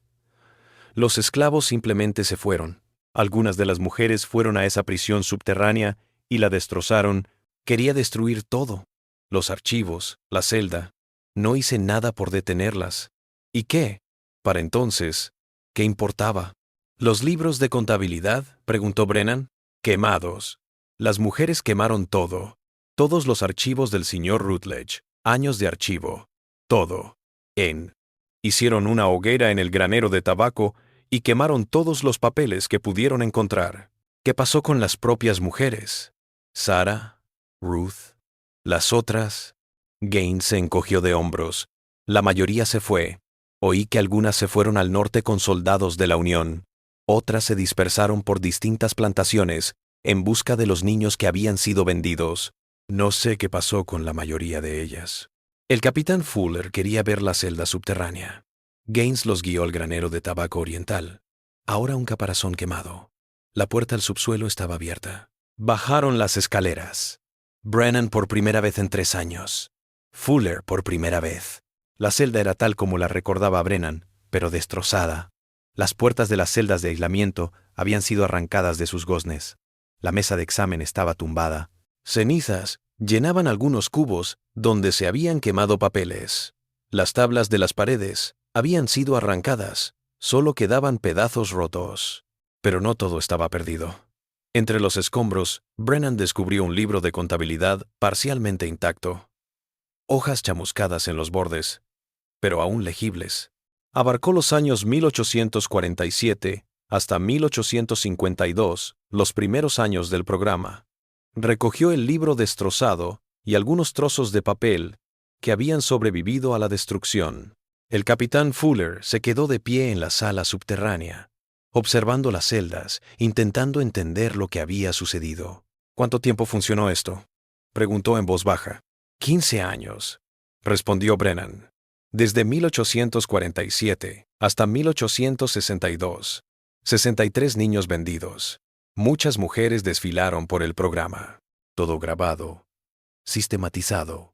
Los esclavos simplemente se fueron. Algunas de las mujeres fueron a esa prisión subterránea y la destrozaron. Quería destruir todo. Los archivos, la celda. No hice nada por detenerlas. ¿Y qué? Para entonces, ¿qué importaba? ¿Los libros de contabilidad?, preguntó Brennan. Quemados. Las mujeres quemaron todo. Todos los archivos del señor Rutledge. Años de archivo. Todo. Hicieron una hoguera en el granero de tabaco y quemaron todos los papeles que pudieron encontrar. ¿Qué pasó con las propias mujeres? Sarah, Ruth, las otras. Gaines se encogió de hombros. La mayoría se fue. Oí que algunas se fueron al norte con soldados de la Unión. Otras se dispersaron por distintas plantaciones en busca de los niños que habían sido vendidos. No sé qué pasó con la mayoría de ellas. El capitán Fuller quería ver la celda subterránea. Gaines los guió al granero de tabaco oriental. Ahora un caparazón quemado. La puerta al subsuelo estaba abierta. Bajaron las escaleras. Brennan por primera vez en 3 años. Fuller por primera vez. La celda era tal como la recordaba Brennan, pero destrozada. Las puertas de las celdas de aislamiento habían sido arrancadas de sus goznes. La mesa de examen estaba tumbada. Cenizas llenaban algunos cubos donde se habían quemado papeles. Las tablas de las paredes habían sido arrancadas. Solo quedaban pedazos rotos. Pero no todo estaba perdido. Entre los escombros, Brennan descubrió un libro de contabilidad parcialmente intacto. Hojas chamuscadas en los bordes, pero aún legibles. Abarcó los años 1847 hasta 1852, los primeros años del programa. Recogió el libro destrozado y algunos trozos de papel que habían sobrevivido a la destrucción. El capitán Fuller se quedó de pie en la sala subterránea, observando las celdas, intentando entender lo que había sucedido. ¿Cuánto tiempo funcionó esto?, preguntó en voz baja. 15 años, respondió Brennan. Desde 1847 hasta 1862. 63 niños vendidos. Muchas mujeres desfilaron por el programa. Todo grabado, sistematizado,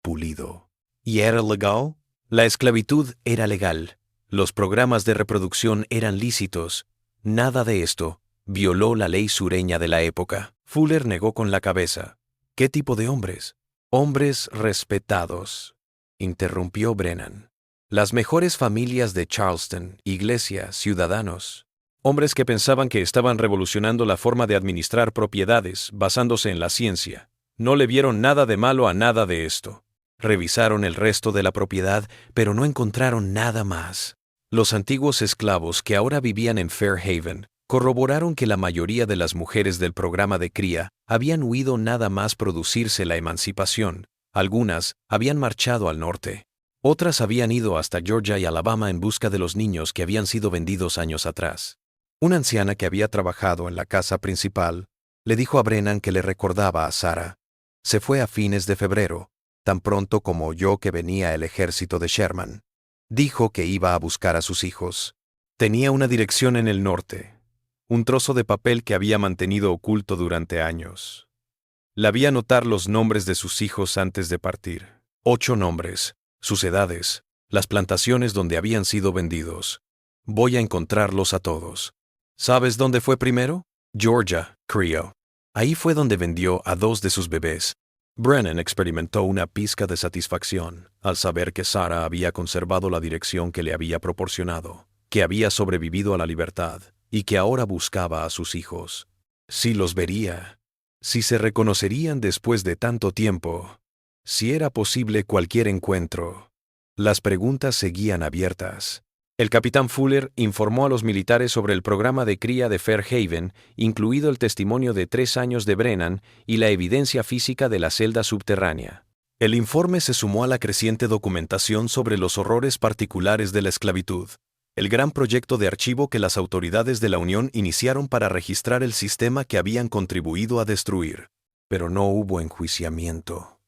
pulido. ¿Y era legal? La esclavitud era legal. Los programas de reproducción eran lícitos. Nada de esto violó la ley sureña de la época. Fuller negó con la cabeza. ¿Qué tipo de hombres? Hombres respetados, interrumpió Brennan. Las mejores familias de Charleston, iglesia, ciudadanos. Hombres que pensaban que estaban revolucionando la forma de administrar propiedades basándose en la ciencia. No le vieron nada de malo a nada de esto. Revisaron el resto de la propiedad, pero no encontraron nada más. Los antiguos esclavos que ahora vivían en Fairhaven corroboraron que la mayoría de las mujeres del programa de cría habían huido nada más producirse la emancipación. Algunas habían marchado al norte. Otras habían ido hasta Georgia y Alabama en busca de los niños que habían sido vendidos años atrás. Una anciana que había trabajado en la casa principal le dijo a Brennan que le recordaba a Sarah. Se fue a fines de febrero, tan pronto como oyó que venía el ejército de Sherman. Dijo que iba a buscar a sus hijos. Tenía una dirección en el norte, un trozo de papel que había mantenido oculto durante años. La vi anotar los nombres de sus hijos antes de partir. 8 nombres, sus edades, las plantaciones donde habían sido vendidos. Voy a encontrarlos a todos. ¿Sabes dónde fue primero? Georgia, Creo. Ahí fue donde vendió a 2 de sus bebés. Brennan experimentó una pizca de satisfacción al saber que Sarah había conservado la dirección que le había proporcionado, que había sobrevivido a la libertad y que ahora buscaba a sus hijos. Si los vería, si se reconocerían después de tanto tiempo, si era posible cualquier encuentro. Las preguntas seguían abiertas. El capitán Fuller informó a los militares sobre el programa de cría de Fairhaven, incluido el testimonio de 3 años de Brennan y la evidencia física de la celda subterránea. El informe se sumó a la creciente documentación sobre los horrores particulares de la esclavitud, el gran proyecto de archivo que las autoridades de la Unión iniciaron para registrar el sistema que habían contribuido a destruir. Pero no hubo enjuiciamiento.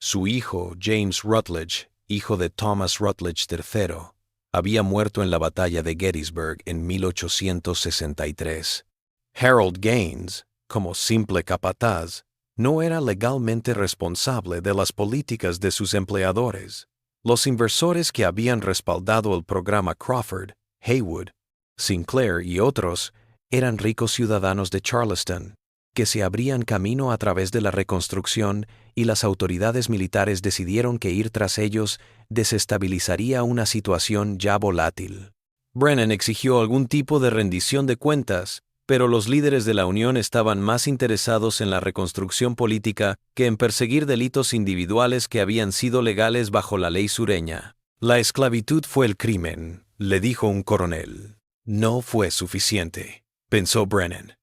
Su hijo, James Rutledge, hijo de Thomas Rutledge III, había muerto en la batalla de Gettysburg en 1863. Harold Gaines, como simple capataz, no era legalmente responsable de las políticas de sus empleadores. Los inversores que habían respaldado el programa Crawford, Haywood, Sinclair y otros eran ricos ciudadanos de Charleston, que se abrían camino a través de la reconstrucción, y las autoridades militares decidieron que ir tras ellos desestabilizaría una situación ya volátil. Brennan exigió algún tipo de rendición de cuentas, pero los líderes de la Unión estaban más interesados en la reconstrucción política que en perseguir delitos individuales que habían sido legales bajo la ley sureña. La esclavitud fue el crimen, le dijo un coronel. No fue suficiente, pensó Brennan.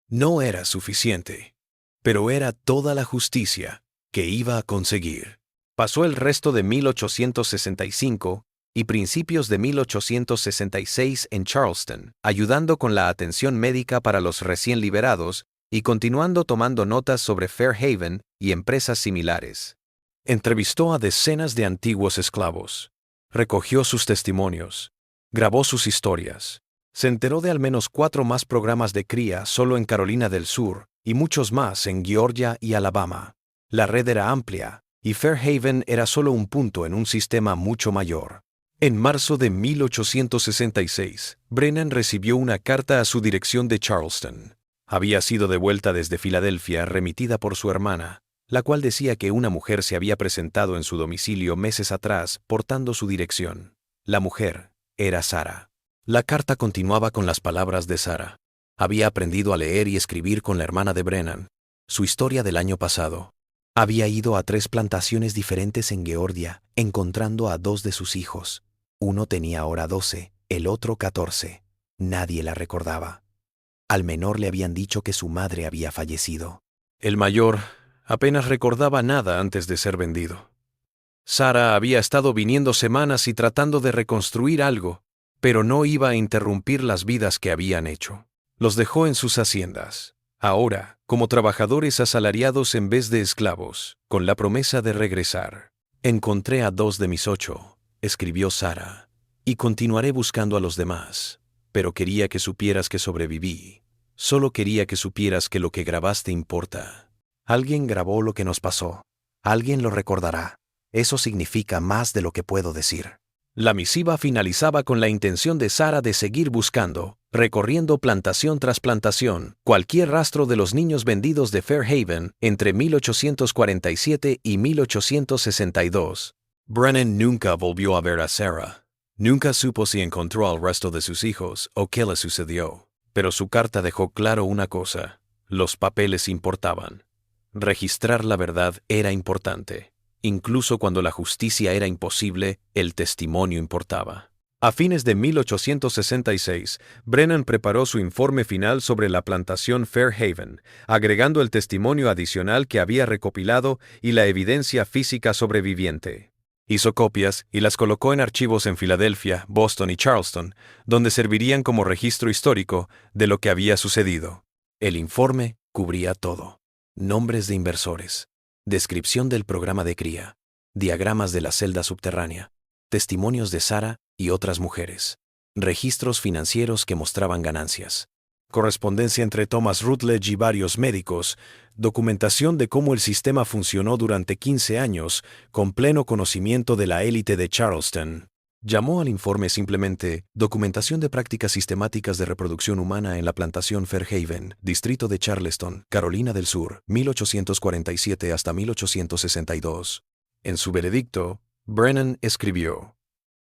No era suficiente, pero era toda la justicia que iba a conseguir. Pasó el resto de 1865 y principios de 1866 en Charleston, ayudando con la atención médica para los recién liberados y continuando tomando notas sobre Fairhaven y empresas similares. Entrevistó a decenas de antiguos esclavos, recogió sus testimonios, grabó sus historias. Se enteró de al menos 4 más programas de cría solo en Carolina del Sur y muchos más en Georgia y Alabama. La red era amplia, y Fairhaven era solo un punto en un sistema mucho mayor. En marzo de 1866, Brennan recibió una carta a su dirección de Charleston. Había sido devuelta desde Filadelfia remitida por su hermana, la cual decía que una mujer se había presentado en su domicilio meses atrás portando su dirección. La mujer era Sarah. La carta continuaba con las palabras de Sarah. Había aprendido a leer y escribir con la hermana de Brennan. Su historia del año pasado. Había ido a 3 plantaciones diferentes en Georgia, encontrando a 2 de sus hijos. Uno tenía ahora 12, el otro 14. Nadie la recordaba. Al menor le habían dicho que su madre había fallecido. El mayor apenas recordaba nada antes de ser vendido. Sarah había estado viniendo semanas y tratando de reconstruir algo, pero no iba a interrumpir las vidas que habían hecho. Los dejó en sus haciendas, ahora como trabajadores asalariados en vez de esclavos, con la promesa de regresar. Encontré a 2 de mis 8, escribió Sarah, y continuaré buscando a los demás, pero quería que supieras que sobreviví. Solo quería que supieras que lo que grabaste importa. Alguien grabó lo que nos pasó. Alguien lo recordará. Eso significa más de lo que puedo decir. La misiva finalizaba con la intención de Sarah de seguir buscando, recorriendo plantación tras plantación, cualquier rastro de los niños vendidos de Fairhaven entre 1847 y 1862. Brennan nunca volvió a ver a Sarah. Nunca supo si encontró al resto de sus hijos o qué le sucedió. Pero su carta dejó claro una cosa: los papeles importaban. Registrar la verdad era importante. Incluso cuando la justicia era imposible, el testimonio importaba. A fines de 1866, Brennan preparó su informe final sobre la plantación Fairhaven, agregando el testimonio adicional que había recopilado y la evidencia física sobreviviente. Hizo copias y las colocó en archivos en Filadelfia, Boston y Charleston, donde servirían como registro histórico de lo que había sucedido. El informe cubría todo: nombres de inversores, descripción del programa de cría, diagramas de la celda subterránea, testimonios de Sarah y otras mujeres, registros financieros que mostraban ganancias, correspondencia entre Thomas Rutledge y varios médicos, documentación de cómo el sistema funcionó durante 15 años, con pleno conocimiento de la élite de Charleston. Llamó al informe simplemente Documentación de prácticas sistemáticas de reproducción humana en la plantación Fairhaven, distrito de Charleston, Carolina del Sur, 1847 hasta 1862. En su veredicto, Brennan escribió: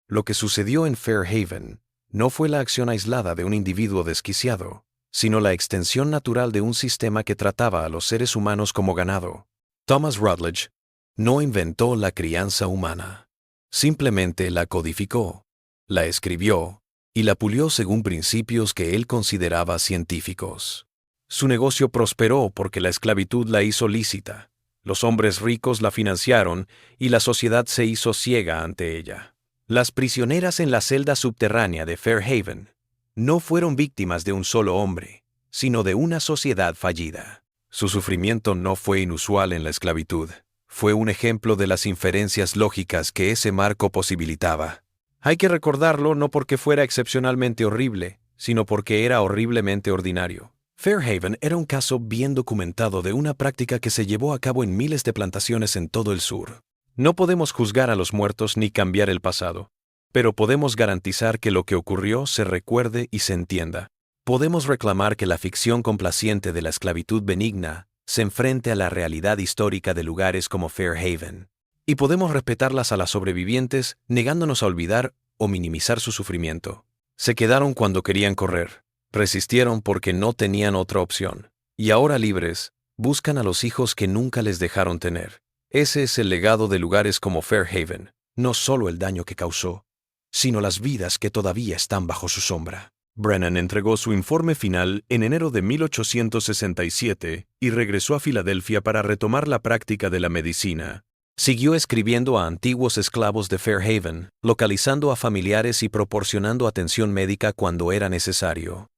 lo que sucedió en Fairhaven no fue la acción aislada de un individuo desquiciado, sino la extensión natural de un sistema que trataba a los seres humanos como ganado. Thomas Rutledge no inventó la crianza humana. Simplemente la codificó, la escribió y la pulió según principios que él consideraba científicos. Su negocio prosperó porque la esclavitud la hizo lícita, los hombres ricos la financiaron y la sociedad se hizo ciega ante ella. Las prisioneras en la celda subterránea de Fairhaven no fueron víctimas de un solo hombre, sino de una sociedad fallida. Su sufrimiento no fue inusual en la esclavitud. Fue un ejemplo de las inferencias lógicas que ese marco posibilitaba. Hay que recordarlo no porque fuera excepcionalmente horrible, sino porque era horriblemente ordinario. Fairhaven era un caso bien documentado de una práctica que se llevó a cabo en miles de plantaciones en todo el sur. No podemos juzgar a los muertos ni cambiar el pasado, pero podemos garantizar que lo que ocurrió se recuerde y se entienda. Podemos reclamar que la ficción complaciente de la esclavitud benigna se enfrente a la realidad histórica de lugares como Fairhaven, y podemos respetarlas a las sobrevivientes negándonos a olvidar o minimizar su sufrimiento. Se quedaron cuando querían correr, resistieron porque no tenían otra opción, y ahora libres, buscan a los hijos que nunca les dejaron tener. Ese es el legado de lugares como Fairhaven, no solo el daño que causó, sino las vidas que todavía están bajo su sombra. Brennan entregó su informe final en enero de 1867 y regresó a Filadelfia para retomar la práctica de la medicina. Siguió escribiendo a antiguos esclavos de Fairhaven, localizando a familiares y proporcionando atención médica cuando era necesario.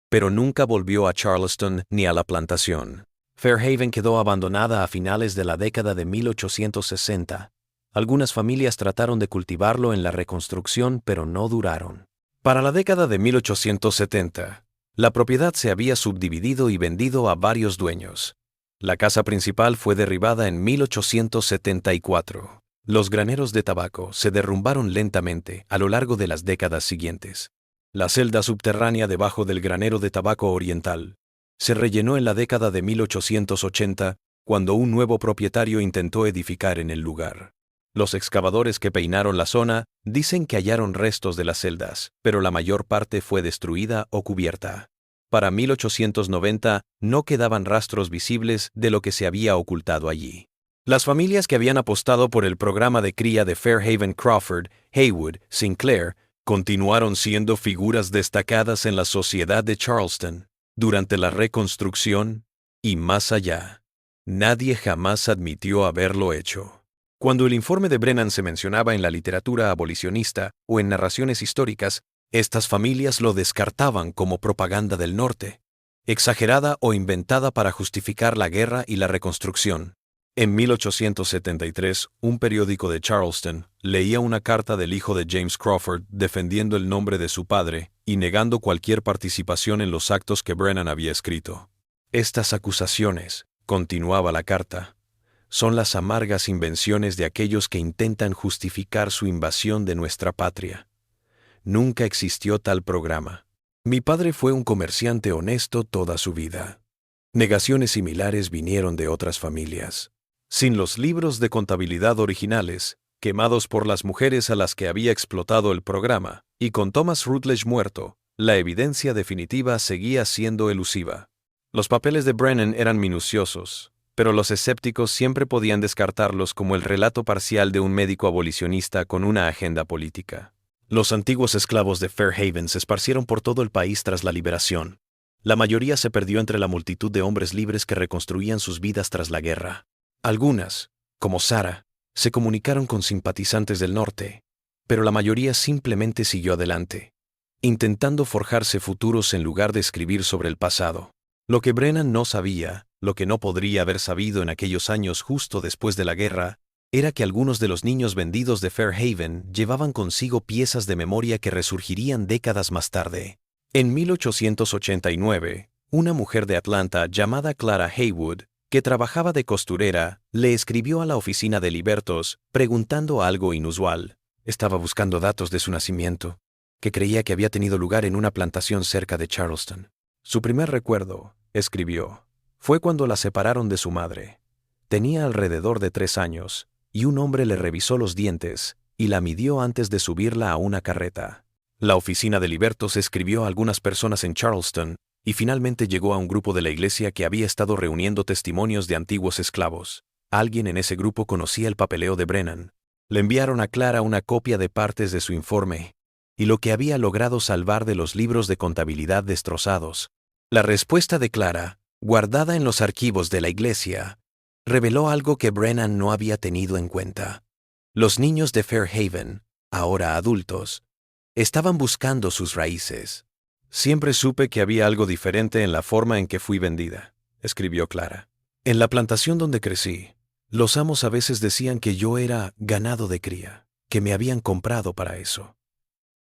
Pero nunca volvió a Charleston ni a la plantación. Fairhaven quedó abandonada a finales de la década de 1860. Algunas familias trataron de cultivarlo en la reconstrucción, pero no duraron. Para la década de 1870, la propiedad se había subdividido y vendido a varios dueños. La casa principal fue derribada en 1874. Los graneros de tabaco se derrumbaron lentamente a lo largo de las décadas siguientes. La celda subterránea debajo del granero de tabaco oriental se rellenó en la década de 1880, cuando un nuevo propietario intentó edificar en el lugar. Los excavadores que peinaron la zona dicen que hallaron restos de las celdas, pero la mayor parte fue destruida o cubierta. Para 1890 no quedaban rastros visibles de lo que se había ocultado allí. Las familias que habían apostado por el programa de cría de Fairhaven, Crawford, Haywood, Sinclair, continuaron siendo figuras destacadas en la sociedad de Charleston durante la reconstrucción y más allá. Nadie jamás admitió haberlo hecho. Cuando el informe de Brennan se mencionaba en la literatura abolicionista o en narraciones históricas, estas familias lo descartaban como propaganda del norte, exagerada o inventada para justificar la guerra y la reconstrucción. En 1873, un periódico de Charleston leía una carta del hijo de James Crawford defendiendo el nombre de su padre y negando cualquier participación en los actos que Brennan había escrito. Estas acusaciones, continuaba la carta, son las amargas invenciones de aquellos que intentan justificar su invasión de nuestra patria. Nunca existió tal programa. Mi padre fue un comerciante honesto toda su vida. Negaciones similares vinieron de otras familias. Sin los libros de contabilidad originales, quemados por las mujeres a las que había explotado el programa, y con Thomas Rutledge muerto, la evidencia definitiva seguía siendo elusiva. Los papeles de Brennan eran minuciosos, pero los escépticos siempre podían descartarlos como el relato parcial de un médico abolicionista con una agenda política. Los antiguos esclavos de Fairhaven se esparcieron por todo el país tras la liberación. La mayoría se perdió entre la multitud de hombres libres que reconstruían sus vidas tras la guerra. Algunas, como Sarah, se comunicaron con simpatizantes del norte, pero la mayoría simplemente siguió adelante, intentando forjarse futuros en lugar de escribir sobre el pasado. Lo que Brennan no sabía, lo que no podría haber sabido en aquellos años justo después de la guerra, era que algunos de los niños vendidos de Fairhaven llevaban consigo piezas de memoria que resurgirían décadas más tarde. En 1889, una mujer de Atlanta llamada Clara Haywood, que trabajaba de costurera, le escribió a la oficina de Libertos preguntando algo inusual. Estaba buscando datos de su nacimiento, que creía que había tenido lugar en una plantación cerca de Charleston. Su primer recuerdo, escribió, fue cuando la separaron de su madre. Tenía alrededor de 3 años, y un hombre le revisó los dientes y la midió antes de subirla a una carreta. La oficina de Libertos escribió a algunas personas en Charleston y finalmente llegó a un grupo de la iglesia que había estado reuniendo testimonios de antiguos esclavos. Alguien en ese grupo conocía el papeleo de Brennan. Le enviaron a Clara una copia de partes de su informe y lo que había logrado salvar de los libros de contabilidad destrozados. La respuesta de Clara, guardada en los archivos de la iglesia, reveló algo que Brennan no había tenido en cuenta. Los niños de Fairhaven, ahora adultos, estaban buscando sus raíces. Siempre supe que había algo diferente en la forma en que fui vendida, escribió Clara. En la plantación donde crecí, los amos a veces decían que yo era ganado de cría, que me habían comprado para eso.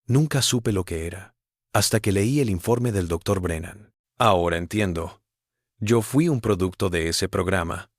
Nunca supe lo que era, hasta que leí el informe del Dr. Brennan. Ahora entiendo. Yo fui un producto de ese programa.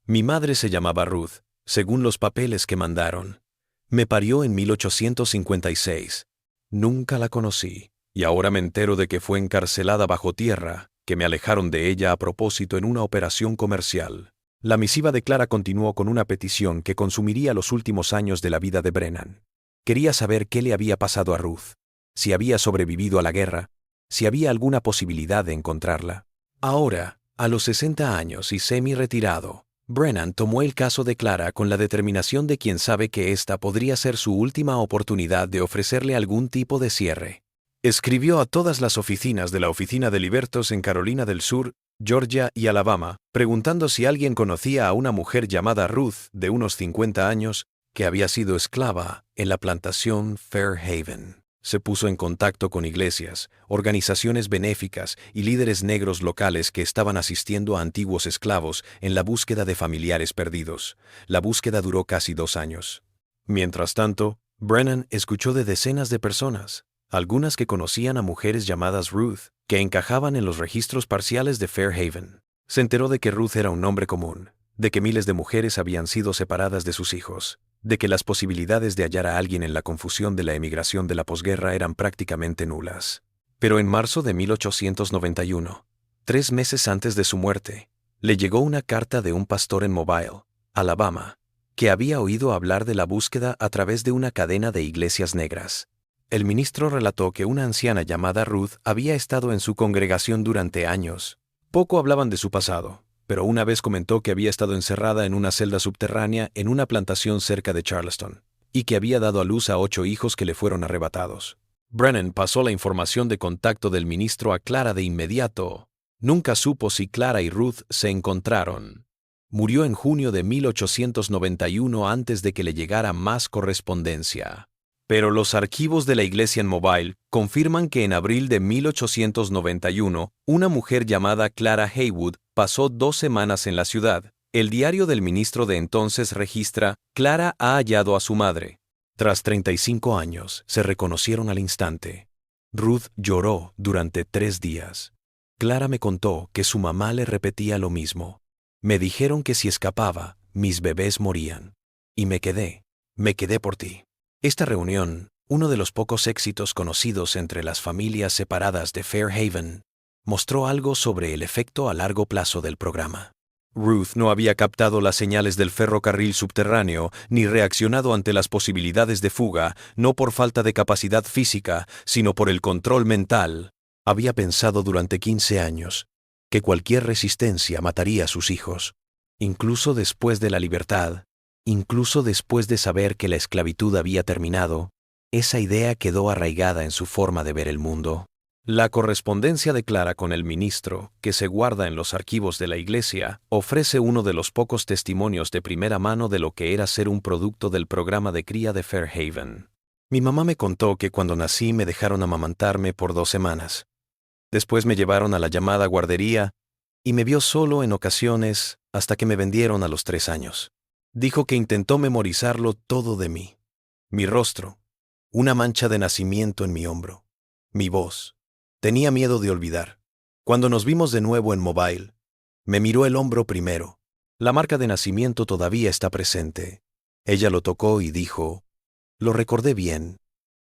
Mi madre se llamaba Ruth, según los papeles que mandaron. Me parió en 1856. Nunca la conocí, y ahora me entero de que fue encarcelada bajo tierra, que me alejaron de ella a propósito en una operación comercial. La misiva de Clara continuó con una petición que consumiría los últimos años de la vida de Brennan. Quería saber qué le había pasado a Ruth, si había sobrevivido a la guerra, si había alguna posibilidad de encontrarla. Ahora, a los 60 años y semi-retirado, Brennan tomó el caso de Clara con la determinación de quien sabe que esta podría ser su última oportunidad de ofrecerle algún tipo de cierre. Escribió a todas las oficinas de la Oficina de Libertos en Carolina del Sur, Georgia y Alabama, preguntando si alguien conocía a una mujer llamada Ruth, de unos 50 años, que había sido esclava en la plantación Fairhaven. Se puso en contacto con iglesias, organizaciones benéficas y líderes negros locales que estaban asistiendo a antiguos esclavos en la búsqueda de familiares perdidos. La búsqueda duró casi 2 años. Mientras tanto, Brennan escuchó de decenas de personas, algunas que conocían a mujeres llamadas Ruth, que encajaban en los registros parciales de Fairhaven. Se enteró de que Ruth era un nombre común, de que miles de mujeres habían sido separadas de sus hijos, de que las posibilidades de hallar a alguien en la confusión de la emigración de la posguerra eran prácticamente nulas. Pero en marzo de 1891, 3 meses antes de su muerte, le llegó una carta de un pastor en Mobile, Alabama, que había oído hablar de la búsqueda a través de una cadena de iglesias negras. El ministro relató que una anciana llamada Ruth había estado en su congregación durante años. Poco hablaban de su pasado, pero una vez comentó que había estado encerrada en una celda subterránea en una plantación cerca de Charleston, y que había dado a luz a 8 hijos que le fueron arrebatados. Brennan pasó la información de contacto del ministro a Clara de inmediato. Nunca supo si Clara y Ruth se encontraron. Murió en junio de 1891 antes de que le llegara más correspondencia. Pero los archivos de la iglesia en Mobile confirman que en abril de 1891, una mujer llamada Clara Haywood pasó 2 semanas en la ciudad. El diario del ministro de entonces registra: Clara ha hallado a su madre. Tras 35 años, se reconocieron al instante. Ruth lloró durante 3 días. Clara me contó que su mamá le repetía lo mismo. Me dijeron que si escapaba, mis bebés morían. Y me quedé por ti. Esta reunión, uno de los pocos éxitos conocidos entre las familias separadas de Fairhaven, mostró algo sobre el efecto a largo plazo del programa. Ruth no había captado las señales del ferrocarril subterráneo ni reaccionado ante las posibilidades de fuga, no por falta de capacidad física, sino por el control mental. Había pensado durante 15 años que cualquier resistencia mataría a sus hijos, incluso después de la libertad. Incluso después de saber que la esclavitud había terminado, esa idea quedó arraigada en su forma de ver el mundo. La correspondencia de Clara con el ministro, que se guarda en los archivos de la iglesia, ofrece uno de los pocos testimonios de primera mano de lo que era ser un producto del programa de cría de Fairhaven. Mi mamá me contó que cuando nací me dejaron amamantarme por 2 semanas. Después me llevaron a la llamada guardería y me vio solo en ocasiones hasta que me vendieron a los 3 años. Dijo que intentó memorizarlo todo de mí. Mi rostro, una mancha de nacimiento en mi hombro, mi voz. Tenía miedo de olvidar. Cuando nos vimos de nuevo en Mobile, me miró el hombro primero. La marca de nacimiento todavía está presente. Ella lo tocó y dijo: lo recordé bien,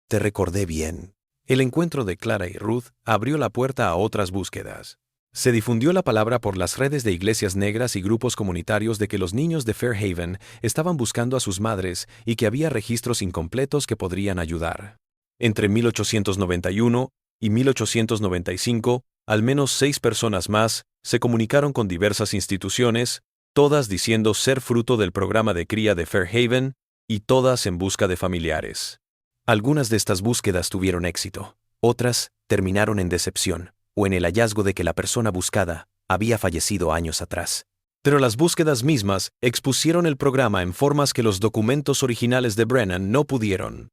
te recordé bien. El encuentro de Clara y Ruth abrió la puerta a otras búsquedas. Se difundió la palabra por las redes de iglesias negras y grupos comunitarios de que los niños de Fairhaven estaban buscando a sus madres y que había registros incompletos que podrían ayudar. Entre 1891 y 1895, al menos 6 personas más se comunicaron con diversas instituciones, todas diciendo ser fruto del programa de cría de Fairhaven y todas en busca de familiares. Algunas de estas búsquedas tuvieron éxito, otras terminaron en decepción o en el hallazgo de que la persona buscada había fallecido años atrás. Pero las búsquedas mismas expusieron el programa en formas que los documentos originales de Brennan no pudieron.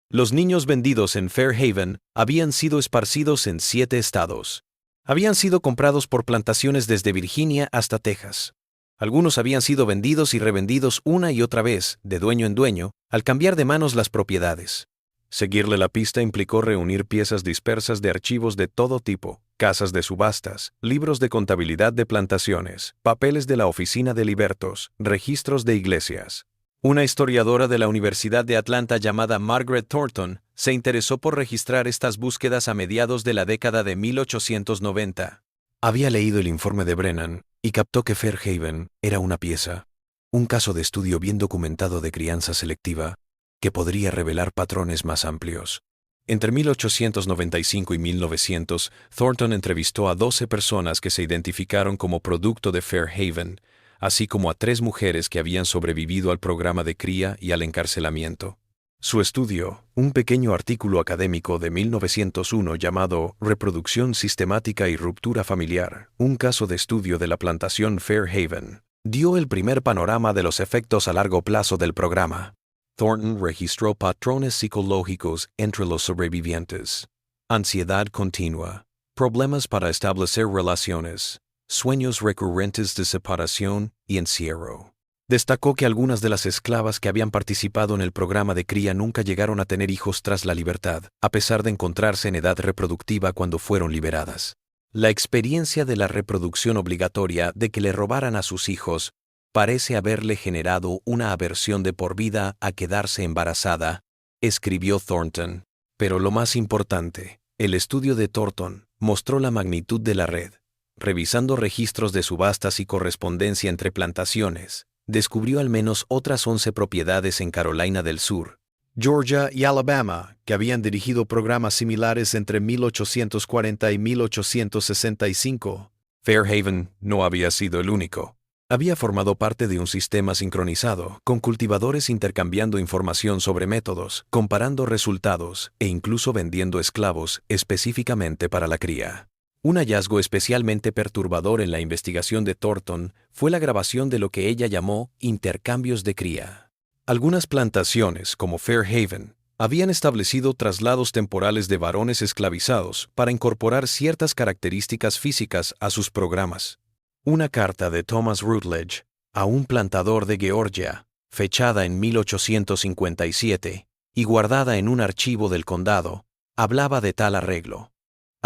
Los niños vendidos en Fairhaven habían sido esparcidos en 7 estados. Habían sido comprados por plantaciones desde Virginia hasta Texas. Algunos habían sido vendidos y revendidos una y otra vez, de dueño en dueño, al cambiar de manos las propiedades. Seguirle la pista implicó reunir piezas dispersas de archivos de todo tipo, casas de subastas, libros de contabilidad de plantaciones, papeles de la oficina de libertos, registros de iglesias. Una historiadora de la Universidad de Atlanta llamada Margaret Thornton se interesó por registrar estas búsquedas a mediados de la década de 1890. Había leído el informe de Brennan y captó que Fairhaven era una pieza, un caso de estudio bien documentado de crianza selectiva, que podría revelar patrones más amplios. Entre 1895 y 1900, Thornton entrevistó a 12 personas que se identificaron como producto de Fairhaven, así como a 3 mujeres que habían sobrevivido al programa de cría y al encarcelamiento. Su estudio, un pequeño artículo académico de 1901 llamado Reproducción sistemática y ruptura familiar, un caso de estudio de la plantación Fairhaven, dio el primer panorama de los efectos a largo plazo del programa. Thornton registró patrones psicológicos entre los sobrevivientes: ansiedad continua, problemas para establecer relaciones, sueños recurrentes de separación y encierro. Destacó que algunas de las esclavas que habían participado en el programa de cría nunca llegaron a tener hijos tras la libertad, a pesar de encontrarse en edad reproductiva cuando fueron liberadas. La experiencia de la reproducción obligatoria de que le robaran a sus hijos parece haberle generado una aversión de por vida a quedarse embarazada, escribió Thornton. Pero lo más importante, el estudio de Thornton mostró la magnitud de la red. Revisando registros de subastas y correspondencia entre plantaciones, descubrió al menos otras 11 propiedades en Carolina del Sur, Georgia y Alabama, que habían dirigido programas similares entre 1840 y 1865. Fairhaven no había sido el único. Había formado parte de un sistema sincronizado, con cultivadores intercambiando información sobre métodos, comparando resultados e incluso vendiendo esclavos específicamente para la cría. Un hallazgo especialmente perturbador en la investigación de Thornton fue la grabación de lo que ella llamó intercambios de cría. Algunas plantaciones, como Fairhaven, habían establecido traslados temporales de varones esclavizados para incorporar ciertas características físicas a sus programas. Una carta de Thomas Rutledge a un plantador de Georgia, fechada en 1857 y guardada en un archivo del condado, hablaba de tal arreglo.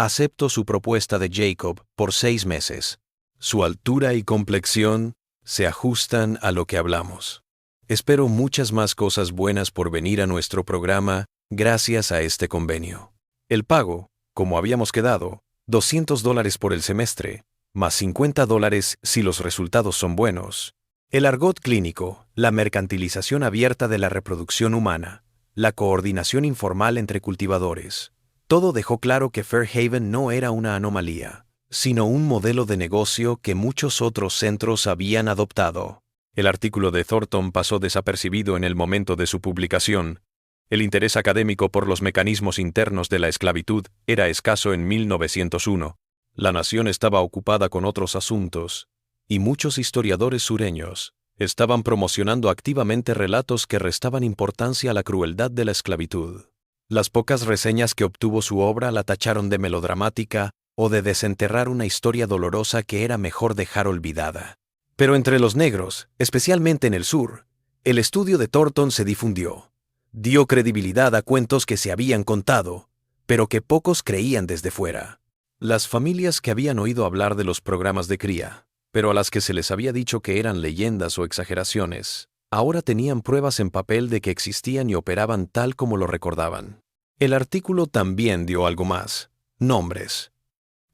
Acepto su propuesta de Jacob por 6 meses. Su altura y complexión se ajustan a lo que hablamos. Espero muchas más cosas buenas por venir a nuestro programa gracias a este convenio. El pago, como habíamos quedado, $200 por el semestre, más $50 si los resultados son buenos. El argot clínico, la mercantilización abierta de la reproducción humana, la coordinación informal entre cultivadores. Todo dejó claro que Fairhaven no era una anomalía, sino un modelo de negocio que muchos otros centros habían adoptado. El artículo de Thornton pasó desapercibido en el momento de su publicación. El interés académico por los mecanismos internos de la esclavitud era escaso en 1901. La nación estaba ocupada con otros asuntos, y muchos historiadores sureños estaban promocionando activamente relatos que restaban importancia a la crueldad de la esclavitud. Las pocas reseñas que obtuvo su obra la tacharon de melodramática o de desenterrar una historia dolorosa que era mejor dejar olvidada. Pero entre los negros, especialmente en el sur, el estudio de Thornton se difundió. Dio credibilidad a cuentos que se habían contado, pero que pocos creían desde fuera. Las familias que habían oído hablar de los programas de cría, pero a las que se les había dicho que eran leyendas o exageraciones, ahora tenían pruebas en papel de que existían y operaban tal como lo recordaban. El artículo también dio algo más: nombres.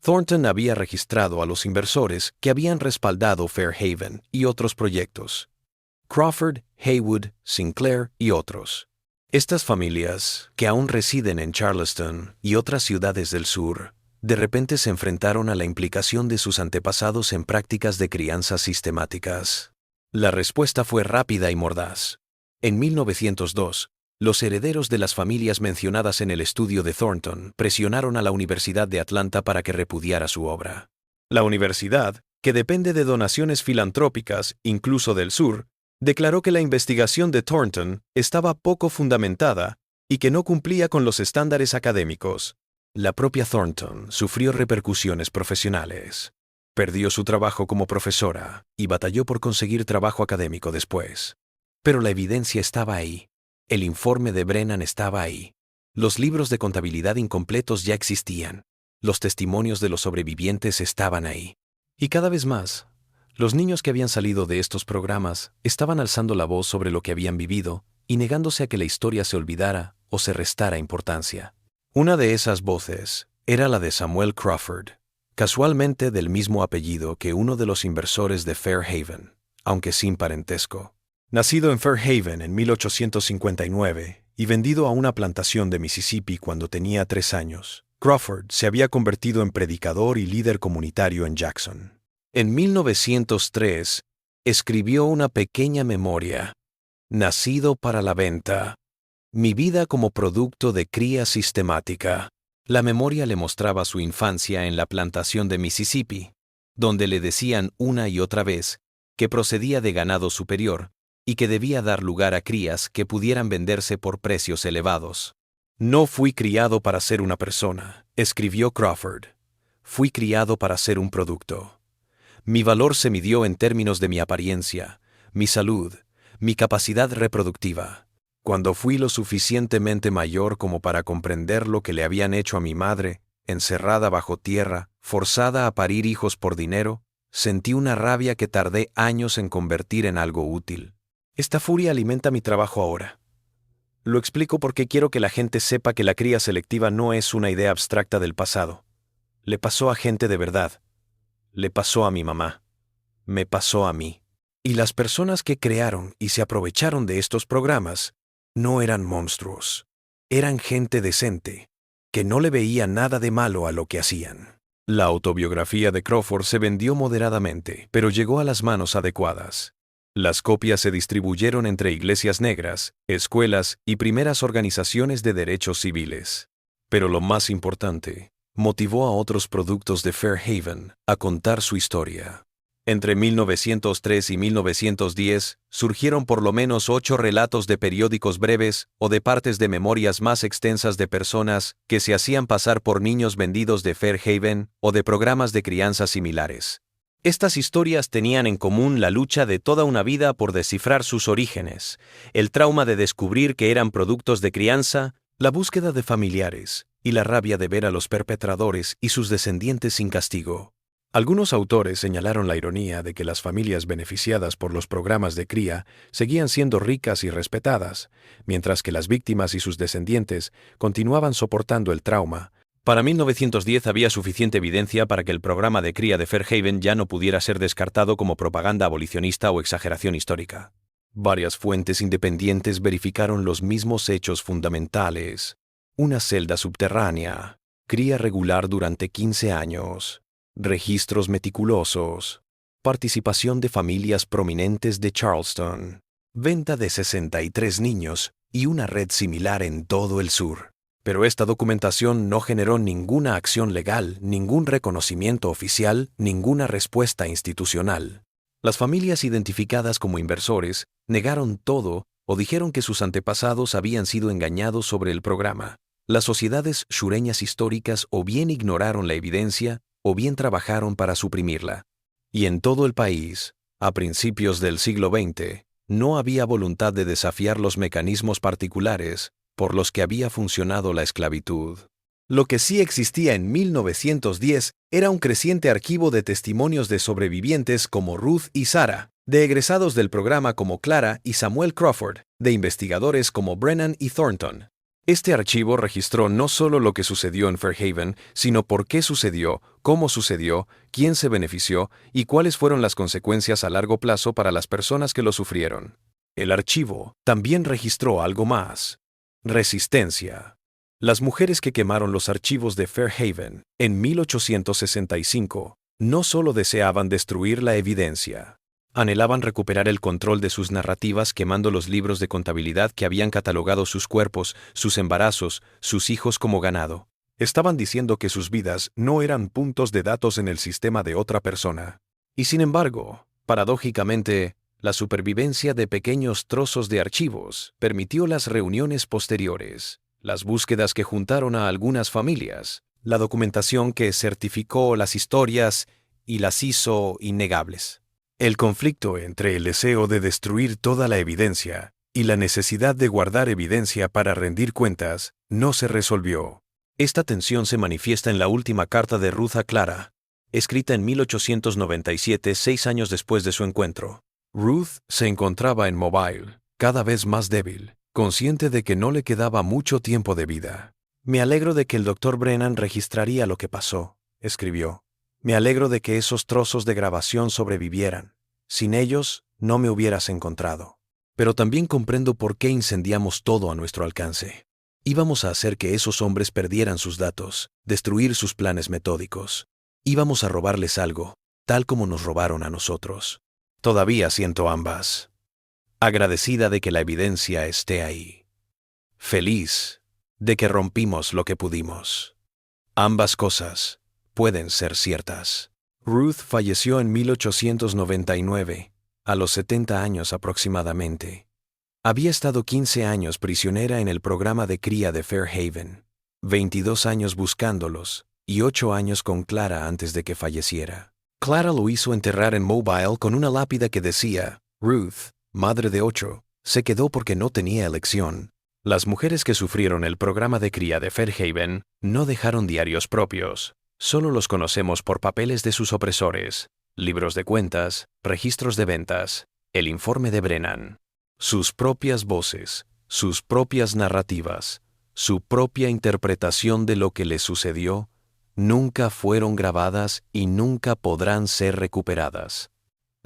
Thornton había registrado a los inversores que habían respaldado Fairhaven y otros proyectos: Crawford, Haywood, Sinclair y otros. Estas familias, que aún residen en Charleston y otras ciudades del sur, de repente se enfrentaron a la implicación de sus antepasados en prácticas de crianza sistemáticas. La respuesta fue rápida y mordaz. En 1902, los herederos de las familias mencionadas en el estudio de Thornton presionaron a la Universidad de Atlanta para que repudiara su obra. La universidad, que depende de donaciones filantrópicas, incluso del sur, declaró que la investigación de Thornton estaba poco fundamentada y que no cumplía con los estándares académicos. La propia Thornton sufrió repercusiones profesionales. Perdió su trabajo como profesora y batalló por conseguir trabajo académico después. Pero la evidencia estaba ahí. El informe de Brennan estaba ahí. Los libros de contabilidad incompletos ya existían. Los testimonios de los sobrevivientes estaban ahí. Y cada vez más, los niños que habían salido de estos programas estaban alzando la voz sobre lo que habían vivido y negándose a que la historia se olvidara o se restara importancia. Una de esas voces era la de Samuel Crawford, casualmente del mismo apellido que uno de los inversores de Fairhaven, aunque sin parentesco. Nacido en Fairhaven en 1859 y vendido a una plantación de Mississippi cuando tenía 3 años, Crawford se había convertido en predicador y líder comunitario en Jackson. En 1903, escribió una pequeña memoria, Nacido para la venta, Mi vida como producto de cría sistemática. La memoria le mostraba su infancia en la plantación de Mississippi, donde le decían una y otra vez que procedía de ganado superior y que debía dar lugar a crías que pudieran venderse por precios elevados. No fui criado para ser una persona, escribió Crawford. Fui criado para ser un producto. Mi valor se midió en términos de mi apariencia, mi salud, mi capacidad reproductiva. Cuando fui lo suficientemente mayor como para comprender lo que le habían hecho a mi madre, encerrada bajo tierra, forzada a parir hijos por dinero, sentí una rabia que tardé años en convertir en algo útil. Esta furia alimenta mi trabajo ahora. Lo explico porque quiero que la gente sepa que la cría selectiva no es una idea abstracta del pasado. Le pasó a gente de verdad. Le pasó a mi mamá. Me pasó a mí. Y las personas que crearon y se aprovecharon de estos programas no eran monstruos. Eran gente decente, que no le veía nada de malo a lo que hacían. La autobiografía de Crawford se vendió moderadamente, pero llegó a las manos adecuadas. Las copias se distribuyeron entre iglesias negras, escuelas y primeras organizaciones de derechos civiles. Pero lo más importante, motivó a otros productos de Fairhaven a contar su historia. Entre 1903 y 1910 surgieron por lo menos 8 relatos de periódicos breves o de partes de memorias más extensas de personas que se hacían pasar por niños vendidos de Fairhaven o de programas de crianza similares. Estas historias tenían en común la lucha de toda una vida por descifrar sus orígenes, el trauma de descubrir que eran productos de crianza, la búsqueda de familiares y la rabia de ver a los perpetradores y sus descendientes sin castigo. Algunos autores señalaron la ironía de que las familias beneficiadas por los programas de cría seguían siendo ricas y respetadas, mientras que las víctimas y sus descendientes continuaban soportando el trauma. Para 1910 había suficiente evidencia para que el programa de cría de Fairhaven ya no pudiera ser descartado como propaganda abolicionista o exageración histórica. Varias fuentes independientes verificaron los mismos hechos fundamentales. Una celda subterránea, cría regular durante 15 años, registros meticulosos, participación de familias prominentes de Charleston, venta de 63 niños y una red similar en todo el sur. Pero esta documentación no generó ninguna acción legal, ningún reconocimiento oficial, ninguna respuesta institucional. Las familias identificadas como inversores negaron todo o dijeron que sus antepasados habían sido engañados sobre el programa. Las sociedades sureñas históricas o bien ignoraron la evidencia o bien trabajaron para suprimirla. Y en todo el país, a principios del siglo XX, no había voluntad de desafiar los mecanismos particulares por los que había funcionado la esclavitud. Lo que sí existía en 1910 era un creciente archivo de testimonios de sobrevivientes como Ruth y Sarah, de egresados del programa como Clara y Samuel Crawford, de investigadores como Brennan y Thornton. Este archivo registró no solo lo que sucedió en Fairhaven, sino por qué sucedió, cómo sucedió, quién se benefició y cuáles fueron las consecuencias a largo plazo para las personas que lo sufrieron. El archivo también registró algo más: resistencia. Las mujeres que quemaron los archivos de Fairhaven en 1865 no solo deseaban destruir la evidencia, anhelaban recuperar el control de sus narrativas quemando los libros de contabilidad que habían catalogado sus cuerpos, sus embarazos, sus hijos como ganado. Estaban diciendo que sus vidas no eran puntos de datos en el sistema de otra persona. Y sin embargo, paradójicamente, la supervivencia de pequeños trozos de archivos permitió las reuniones posteriores, las búsquedas que juntaron a algunas familias, la documentación que certificó las historias y las hizo innegables. El conflicto entre el deseo de destruir toda la evidencia y la necesidad de guardar evidencia para rendir cuentas no se resolvió. Esta tensión se manifiesta en la última carta de Ruth a Clara, escrita en 1897, 6 años después de su encuentro. Ruth se encontraba en Mobile, cada vez más débil, consciente de que no le quedaba mucho tiempo de vida. «Me alegro de que el Dr. Brennan registraría lo que pasó», escribió. «Me alegro de que esos trozos de grabación sobrevivieran. Sin ellos, no me hubieras encontrado. Pero también comprendo por qué incendiamos todo a nuestro alcance. Íbamos a hacer que esos hombres perdieran sus datos, destruir sus planes metódicos. Íbamos a robarles algo, tal como nos robaron a nosotros. Todavía siento ambas. Agradecida de que la evidencia esté ahí». feliz de que rompimos lo que pudimos. Ambas cosas pueden ser ciertas. Ruth falleció en 1899, a los 70 años aproximadamente. Había estado 15 años prisionera en el programa de cría de Fairhaven, 22 años buscándolos y 8 años con Clara antes de que falleciera. Clara lo hizo enterrar en Mobile con una lápida que decía, Ruth, madre de 8, se quedó porque no tenía elección. Las mujeres que sufrieron el programa de cría de Fairhaven no dejaron diarios propios, solo los conocemos por papeles de sus opresores, libros de cuentas, registros de ventas, el informe de Brennan. Sus propias voces, sus propias narrativas, su propia interpretación de lo que les sucedió, nunca fueron grabadas y nunca podrán ser recuperadas.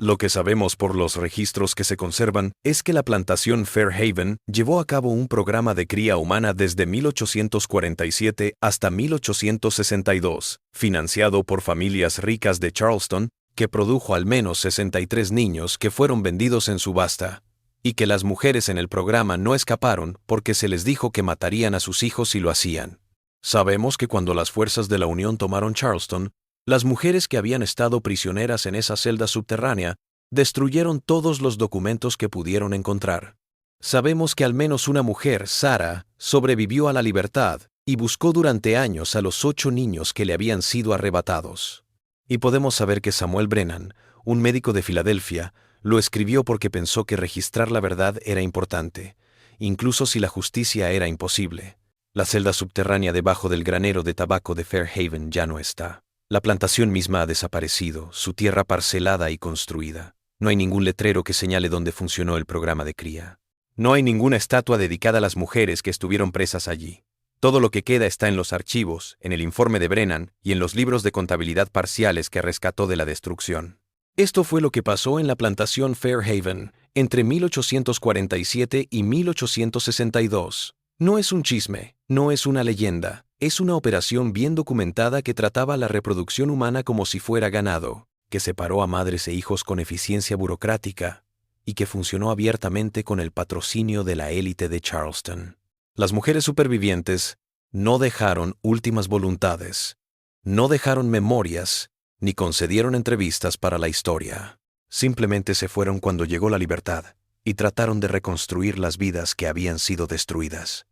Lo que sabemos por los registros que se conservan es que la plantación Fairhaven llevó a cabo un programa de cría humana desde 1847 hasta 1862, financiado por familias ricas de Charleston, que produjo al menos 63 niños que fueron vendidos en subasta, y que las mujeres en el programa no escaparon porque se les dijo que matarían a sus hijos si lo hacían. Sabemos que cuando las fuerzas de la Unión tomaron Charleston, las mujeres que habían estado prisioneras en esa celda subterránea destruyeron todos los documentos que pudieron encontrar. Sabemos que al menos una mujer, Sarah, sobrevivió a la libertad y buscó durante años a los 8 niños que le habían sido arrebatados. Y podemos saber que Samuel Brennan, un médico de Filadelfia, lo escribió porque pensó que registrar la verdad era importante, incluso si la justicia era imposible. La celda subterránea debajo del granero de tabaco de Fairhaven ya no está. La plantación misma ha desaparecido, su tierra parcelada y construida. No hay ningún letrero que señale dónde funcionó el programa de cría. No hay ninguna estatua dedicada a las mujeres que estuvieron presas allí. Todo lo que queda está en los archivos, en el informe de Brennan y en los libros de contabilidad parciales que rescató de la destrucción. Esto fue lo que pasó en la plantación Fairhaven entre 1847 y 1862. No es un chisme, no es una leyenda. Es una operación bien documentada que trataba la reproducción humana como si fuera ganado, que separó a madres e hijos con eficiencia burocrática y que funcionó abiertamente con el patrocinio de la élite de Charleston. Las mujeres supervivientes no dejaron últimas voluntades, no dejaron memorias, ni concedieron entrevistas para la historia. Simplemente se fueron cuando llegó la libertad y trataron de reconstruir las vidas que habían sido destruidas.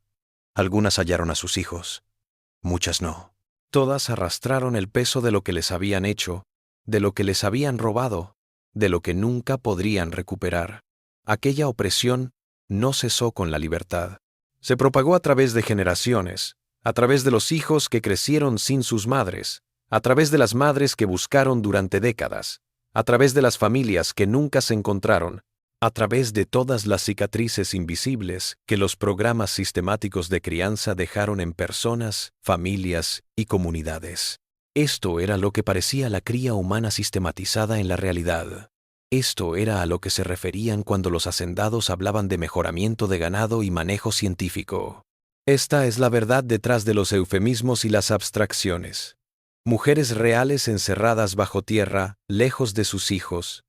Algunas hallaron a sus hijos. Muchas no. Todas arrastraron el peso de lo que les habían hecho, de lo que les habían robado, de lo que nunca podrían recuperar. Aquella opresión no cesó con la libertad. Se propagó a través de generaciones, a través de los hijos que crecieron sin sus madres, a través de las madres que buscaron durante décadas, a través de las familias que nunca se encontraron, a través de todas las cicatrices invisibles que los programas sistemáticos de crianza dejaron en personas, familias y comunidades. Esto era lo que parecía la cría humana sistematizada en la realidad. Esto era a lo que se referían cuando los hacendados hablaban de mejoramiento de ganado y manejo científico. Esta es la verdad detrás de los eufemismos y las abstracciones. Mujeres reales encerradas bajo tierra, lejos de sus hijos,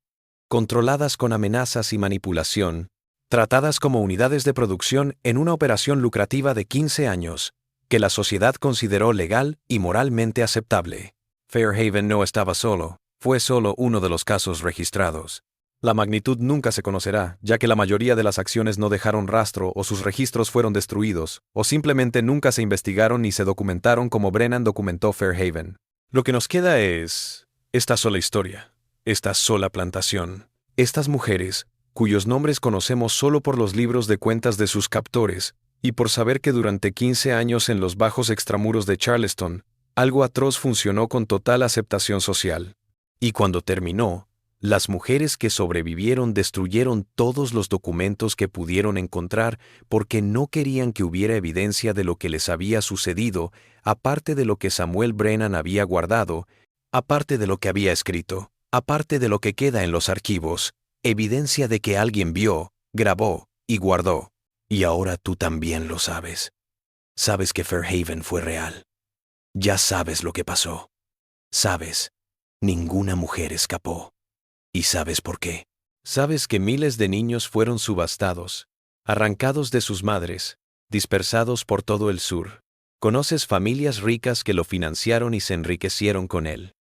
controladas con amenazas y manipulación, tratadas como unidades de producción en una operación lucrativa de 15 años, que la sociedad consideró legal y moralmente aceptable. Fairhaven no estaba solo, fue solo uno de los casos registrados. La magnitud nunca se conocerá, ya que la mayoría de las acciones no dejaron rastro o sus registros fueron destruidos, o simplemente nunca se investigaron ni se documentaron como Brennan documentó Fairhaven. Lo que nos queda es esta sola historia. Esta sola plantación, estas mujeres, cuyos nombres conocemos solo por los libros de cuentas de sus captores, y por saber que durante 15 años en los bajos extramuros de Charleston, algo atroz funcionó con total aceptación social. Y cuando terminó, las mujeres que sobrevivieron destruyeron todos los documentos que pudieron encontrar porque no querían que hubiera evidencia de lo que les había sucedido, aparte de lo que Samuel Brennan había guardado, aparte de lo que había escrito. Aparte de lo que queda en los archivos, evidencia de que alguien vio, grabó y guardó. Y ahora tú también lo sabes. Sabes que Fairhaven fue real. Ya sabes lo que pasó. Sabes, ninguna mujer escapó. ¿Y sabes por qué? Sabes que miles de niños fueron subastados, arrancados de sus madres, dispersados por todo el sur. Conoces familias ricas que lo financiaron y se enriquecieron con él.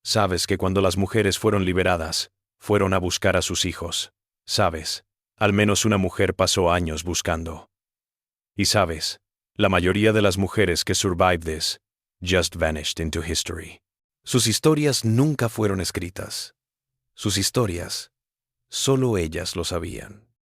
Sabes que cuando las mujeres fueron liberadas, fueron a buscar a sus hijos. Sabes, al menos una mujer pasó años buscando. Y sabes, la mayoría de las mujeres que survived this just vanished into history. Sus historias nunca fueron escritas. Sus historias, solo ellas lo sabían.